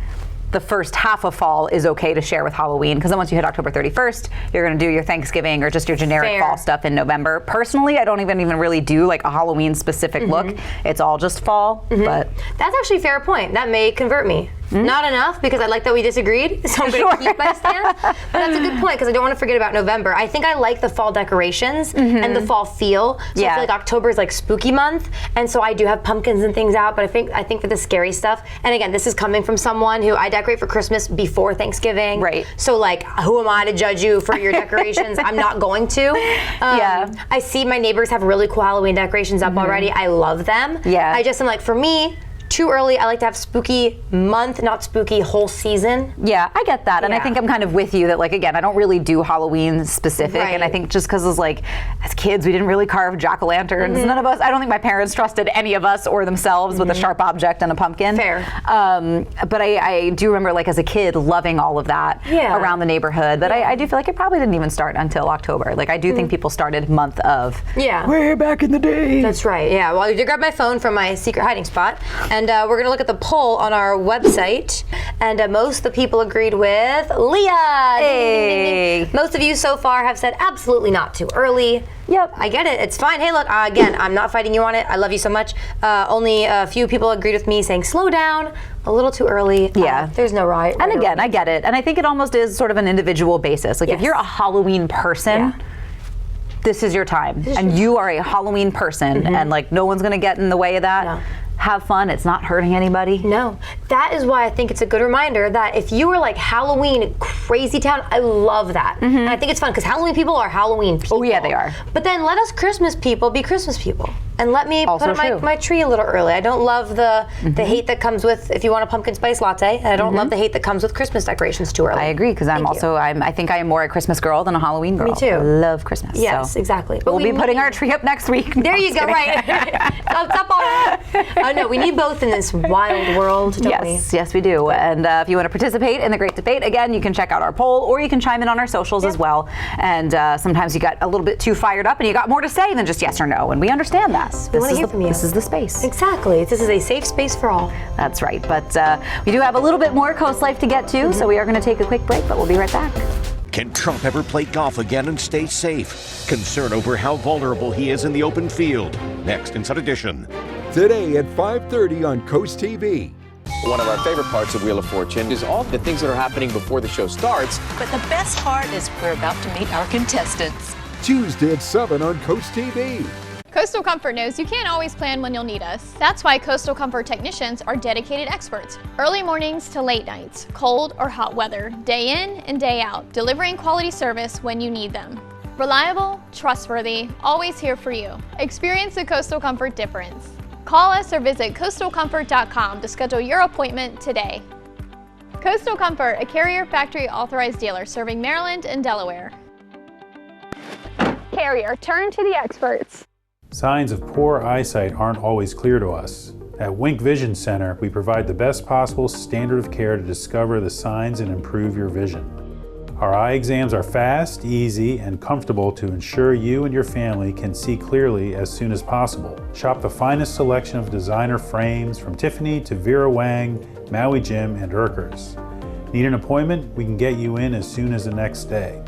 the first half of fall is okay to share with Halloween, because then once you hit October 31st, you're going to do your Thanksgiving or just your generic fall stuff in November. Personally, I don't even really do like a Halloween specific look. It's all just fall. But that's actually a fair point. That may convert me. Not enough, because I like that we disagreed, so I'm going to keep my stand. But that's a good point, because I don't want to forget about November. I think I like the fall decorations and the fall feel. So I feel like October is like spooky month, and so I do have pumpkins and things out, but I think for the scary stuff, and again, this is coming from someone who I decorate for Christmas before Thanksgiving. Right. So like, who am I to judge you for your decorations? I'm not going to. I see my neighbors have really cool Halloween decorations up already. I love them. Yeah. I just am like, for me, too early. I like to have spooky month, not spooky whole season. Yeah, I get that. And I think I'm kind of with you that, like, again, I don't really do Halloween specific. And I think just because it's like, as kids, we didn't really carve jack-o'-lanterns. None of us, I don't think my parents trusted any of us or themselves with a sharp object and a pumpkin. Fair. But I do remember, like, as a kid, loving all of that around the neighborhood. But I do feel like it probably didn't even start until October. Like, I do think people started month of way back in the day. That's right. Yeah. Well, I did grab my phone from my secret hiding spot. And we're going to look at the poll on our website. And most of the people agreed with Leah. Hey. Ding, ding, ding. Most of you so far have said absolutely not too early. Yep. I get it. It's fine. Hey, look, again, I'm not fighting you on it. I love you so much. Only a few people agreed with me saying slow down, a little too early. Yeah. There's no right. And again, I get it. And I think it almost is sort of an individual basis. Like if you're a Halloween person, this is your time. And you are a Halloween person. And like no one's going to get in the way of that. No. Have fun. It's not hurting anybody. No. That is why I think it's a good reminder that if you were like Halloween crazy town, I love that. And I think it's fun because Halloween people are Halloween people. Oh yeah, they are. But then let us Christmas people be Christmas people. And let me put up my tree a little early. I don't love the hate that comes with if you want a pumpkin spice latte. And I don't love the hate that comes with Christmas decorations too early. I agree, because I think I am more a Christmas girl than a Halloween girl. Me too. I love Christmas. Yes, exactly. But we'll be putting our tree up next week. There you go, right. It's up already. No, we need both in this wild world, don't we? Yes, we do. And if you want to participate in the Great Debate, again, you can check out our poll, or you can chime in on our socials as well. And sometimes you got a little bit too fired up and you got more to say than just yes or no. And we understand that. We want to hear from you. This is the space. Exactly. This is a safe space for all. That's right. But we do have a little bit more Coast Life to get to, so we are going to take a quick break, but we'll be right back. Can Trump ever play golf again and stay safe? Concern over how vulnerable he is in the open field. Next, Inside Edition. Today at 5:30 on Coast TV. One of our favorite parts of Wheel of Fortune is all the things that are happening before the show starts. But the best part is we're about to meet our contestants. Tuesday at 7 on Coast TV. Coastal Comfort knows you can't always plan when you'll need us. That's why Coastal Comfort technicians are dedicated experts. Early mornings to late nights, cold or hot weather, day in and day out, delivering quality service when you need them. Reliable, trustworthy, always here for you. Experience the Coastal Comfort difference. Call us or visit coastalcomfort.com to schedule your appointment today. Coastal Comfort, a Carrier factory authorized dealer serving Maryland and Delaware. Carrier, turn to the experts. Signs of poor eyesight aren't always clear to us. At Wink Vision Center, we provide the best possible standard of care to discover the signs and improve your vision. Our eye exams are fast, easy, and comfortable to ensure you and your family can see clearly as soon as possible. Shop the finest selection of designer frames from Tiffany to Vera Wang, Maui Jim, and Urkers. Need an appointment? We can get you in as soon as the next day.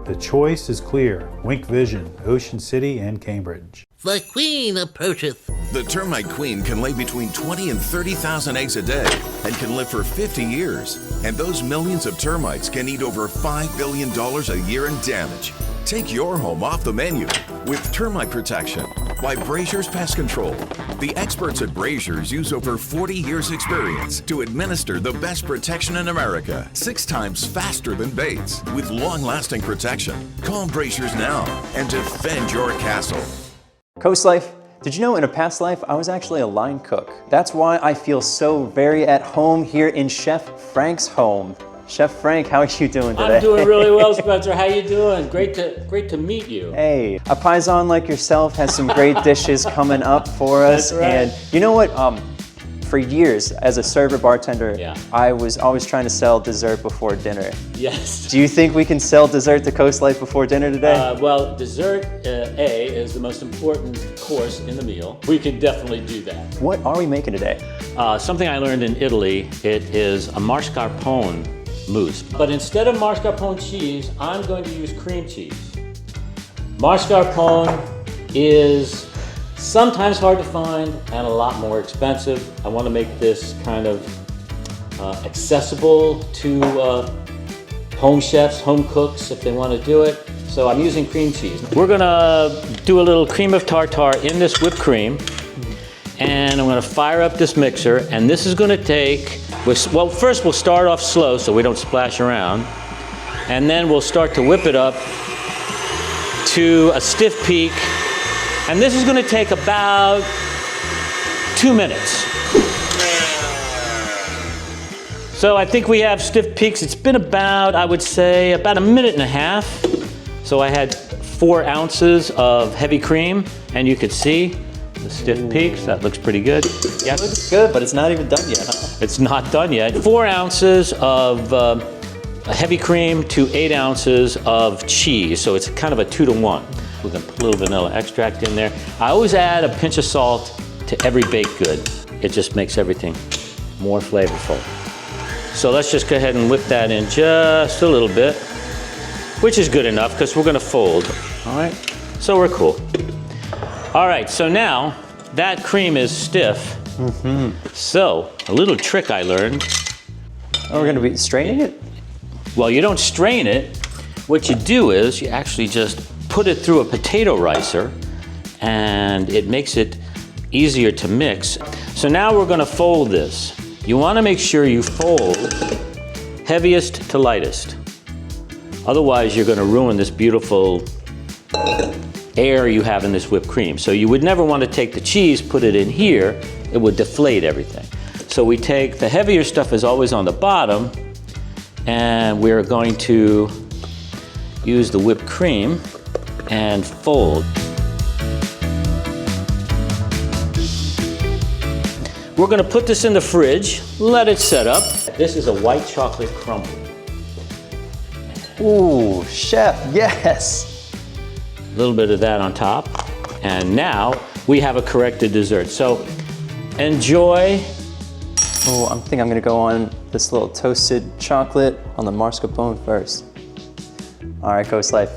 The choice is clear. Wink Vision, Ocean City and Cambridge. The queen approacheth. The termite queen can lay between 20 and 30,000 eggs a day and can live for 50 years. And those millions of termites can eat over $5 billion a year in damage. Take your home off the menu with termite protection by Brazier's Pest Control. The experts at Brazier's use over 40 years experience to administer the best protection in America, 6 times faster than Bates, with long-lasting protection. Call Brazier's now and defend your castle. COASTLIFE, did you know in a past life I was actually a line cook? That's why I feel so very at home here in Chef Frank's home. Chef Frank, how are you doing today? I'm doing really well, Spencer. How you doing? Great to meet you. Hey, a paisan like yourself has some great dishes coming up for us. That's right. And you know what? For years, as a server bartender, I was always trying to sell dessert before dinner. Yes. Do you think we can sell dessert to COASTLIFE before dinner today? Well, dessert A is the most important course in the meal. We can definitely do that. What are we making today? Something I learned in Italy. It is a mascarpone mousse. But instead of mascarpone cheese, I'm going to use cream cheese. Mascarpone is sometimes hard to find and a lot more expensive. I want to make this kind of accessible to home chefs, home cooks, if they want to do it. So I'm using cream cheese. We're gonna do a little cream of tartare in this whipped cream, and I'm gonna fire up this mixer, and this is gonna take, well, first we'll start off slow so we don't splash around, and then we'll start to whip it up to a stiff peak. And this is going to take about 2 minutes. So I think we have stiff peaks. It's been about, I would say, about 1.5 minutes. So I had 4 ounces of heavy cream, and you could see the stiff peaks. That looks pretty good. Yeah, it looks good, but it's not even done yet, huh? It's not done yet. 4 ounces of heavy cream to 8 ounces of cheese. So it's kind of a 2-to-1. We're gonna put a little vanilla extract in there. I always add a pinch of salt to every baked good. It just makes everything more flavorful. So let's just go ahead and whip that in just a little bit, which is good enough because we're gonna fold, all right? So we're cool. All right, so now that cream is stiff. So a little trick I learned. Oh, we're gonna be straining it? Well, you don't strain it. What you do is you actually just put it through a potato ricer, and it makes it easier to mix. So now we're gonna fold this. You wanna make sure you fold heaviest to lightest. Otherwise, you're gonna ruin this beautiful air you have in this whipped cream. So you would never wanna take the cheese, put it in here, it would deflate everything. So we take, the heavier stuff is always on the bottom, and we're going to use the whipped cream and fold. We're gonna put this in the fridge, let it set up. This is a white chocolate crumble. Ooh, chef, yes! A little bit of that on top. And now we have a corrected dessert. So enjoy. Oh, I think I'm gonna go on this little toasted chocolate on the mascarpone first. All right, COASTLIFE.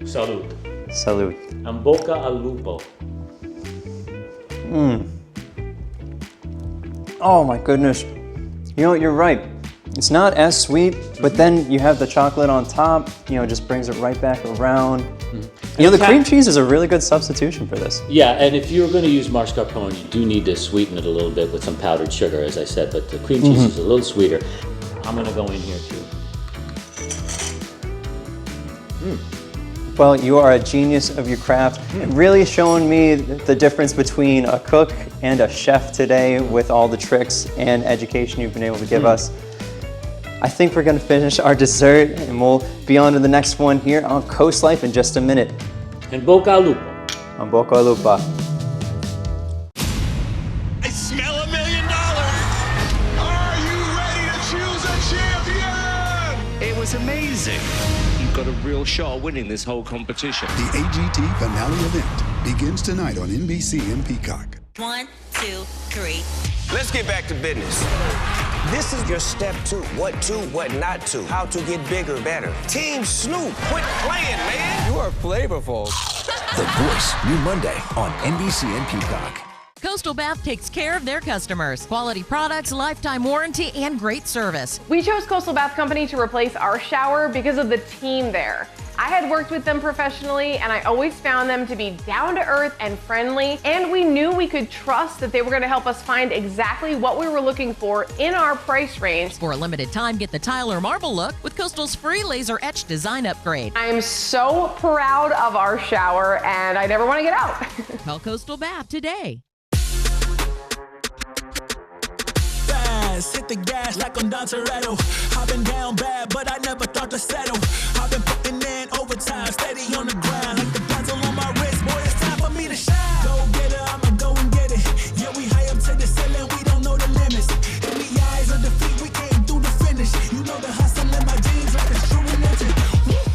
Salud. Salud. En boca al lupo. Oh my goodness. You know, you're right. It's not as sweet, but then you have the chocolate on top, you know, it just brings it right back around. You know, the cream cheese is a really good substitution for this. Yeah, and if you're going to use mascarpone, you do need to sweeten it a little bit with some powdered sugar, as I said, but the cream cheese is a little sweeter. I'm going to go in here too. Well, you are a genius of your craft. Really showing me the difference between a cook and a chef today with all the tricks and education you've been able to give us. I think we're going to finish our dessert and we'll be on to the next one here on Coast Life in just a minute. In Boca Lupa. On Boca Lupa. I smell $1 million. Are you ready to choose a champion? It was amazing. You've got a real shot at winning this whole competition. The AGT finale event begins tonight on NBC and Peacock. 1, 2, 3. Let's get back to business. This is your step 2. What to, what not to. How to get bigger, better. Team Snoop, quit playing, man. You are flavorful. The Voice, new Monday on NBC and Peacock. Coastal Bath takes care of their customers. Quality products, lifetime warranty, and great service. We chose Coastal Bath Company to replace our shower because of the team there. I had worked with them professionally and I always found them to be down to earth and friendly, and we knew we could trust that they were going to help us find exactly what we were looking for in our price range. For a limited time, get the tile or marble look with Coastal's free laser etch design upgrade. I am so proud of our shower and I never want to get out. Call Coastal Bath today. Hit the gas like I'm Don Toretto. I've been down bad, but I never thought to settle. I've been putting in overtime, steady on the ground. Like the bezel on my wrist, boy, it's time for me to shine. Go get it, I'ma go and get it. Yeah, we high up to the ceiling, we don't know the limits. In the eyes of defeat, we came through the finish. You know the hustle in my jeans like a shooting engine.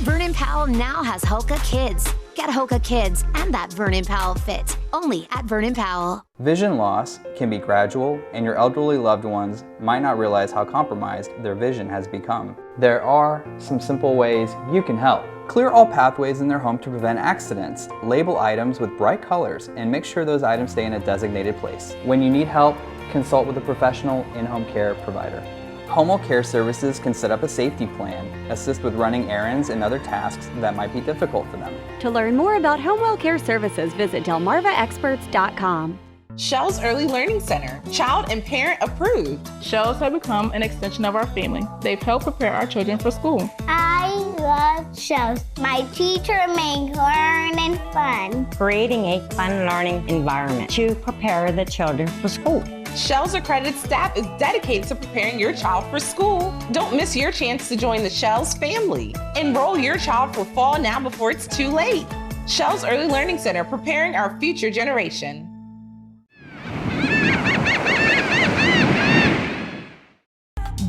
Vernon Powell now has Hoka Kids. Get Hoka Kids and that Vernon Powell fit. Only at Vernon Powell. Vision loss can be gradual, and your elderly loved ones might not realize how compromised their vision has become. There are some simple ways you can help. Clear all pathways in their home to prevent accidents. Label items with bright colors and make sure those items stay in a designated place. When you need help, consult with a professional in-home care provider. Home Care Services can set up a safety plan, assist with running errands and other tasks that might be difficult for them. To learn more about Home Care Services, visit delmarvaexperts.com. Shell's Early Learning Center, child and parent approved. Shells have become an extension of our family. They've helped prepare our children for school. I love Shells. My teacher makes learning fun. Creating a fun learning environment to prepare the children for school. Shell's accredited staff is dedicated to preparing your child for school. Don't miss your chance to join the Shell's family. Enroll your child for fall now before it's too late. Shell's Early Learning Center, preparing our future generation.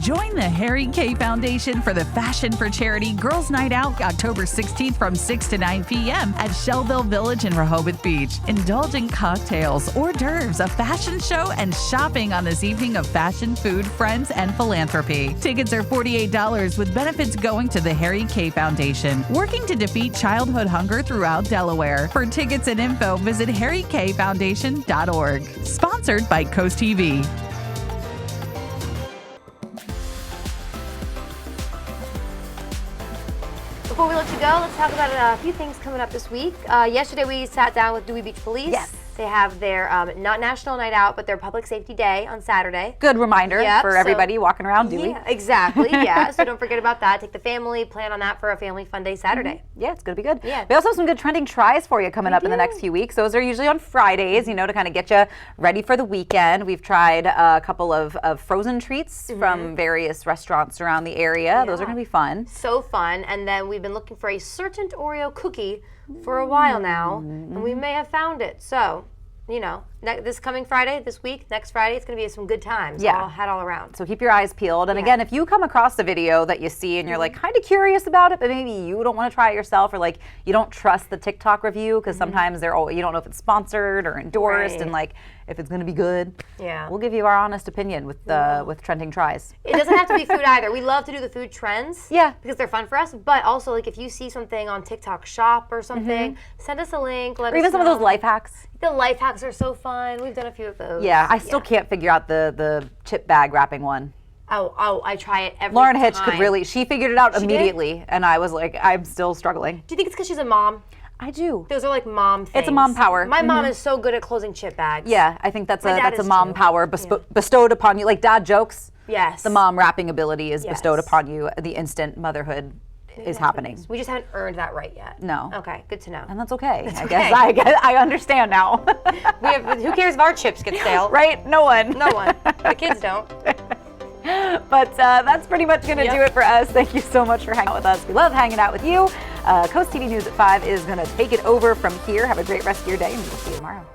Join the Harry K Foundation for the Fashion for Charity Girls Night Out October 16th from 6 to 9 p.m. at Shellville Village in Rehoboth Beach. Indulge in cocktails, hors d'oeuvres, a fashion show, and shopping on this evening of fashion, food, friends, and philanthropy. Tickets are $48 with benefits going to the Harry K Foundation, working to defeat childhood hunger throughout Delaware. For tickets and info, visit harrykfoundation.org. Sponsored by Coast TV. Before we let you go, let's talk about a few things coming up this week. Yesterday we sat down with Dewey Beach Police. Yes. They have their, not National Night Out, but their Public Safety Day on Saturday. Good reminder for everybody walking around Dewey. Yeah, exactly, yeah. So don't forget about that. Take the family, plan on that for a family fun day Saturday. Yeah, it's going to be good. Yeah. We also have some good trending tries for you coming up in the next few weeks. Those are usually on Fridays, you know, to kind of get you ready for the weekend. We've tried a couple of frozen treats from various restaurants around the area. Yeah. Those are going to be fun. So fun. And then we've been looking for a certain Oreo cookie for a while now, and we may have found it. So, you know, this coming Friday, this week, next Friday, it's going to be some good times. Yeah. All around. So keep your eyes peeled. And again, if you come across a video that you see and you're like kind of curious about it, but maybe you don't want to try it yourself, or like you don't trust the TikTok review because sometimes you don't know if it's sponsored or endorsed, and like if it's going to be good. Yeah. We'll give you our honest opinion with trending tries. It doesn't have to be food either. We love to do the food trends. Yeah. Because they're fun for us. But also, like, if you see something on TikTok Shop or something, send us a link. Let us even some of know. those life hacks. The life hacks are so fun. We've done a few of those. Yeah, I still can't figure out the chip bag wrapping one. Oh, I try it every Lauren time. Hitch could really, she figured it out She immediately, did? and I was like, I'm still struggling. Do you think it's because she's a mom? I do. Those are like mom things. It's a mom power. My mom is so good at closing chip bags. Yeah, I think that's My dad a is mom too. power bestowed upon you, like dad jokes. Yes. The mom rapping ability is Yes. bestowed upon you. The instant motherhood is happening. We just haven't earned that right yet. No. Okay, good to know. And that's okay. That's I okay. guess I understand now. Who cares if our chips get stale? Right? No one. No one. The kids don't. But that's pretty much going to do it for us. Thank you so much for hanging out with us. We love hanging out with you. Coast TV News at 5 is going to take it over from here. Have a great rest of your day, and we'll see you tomorrow.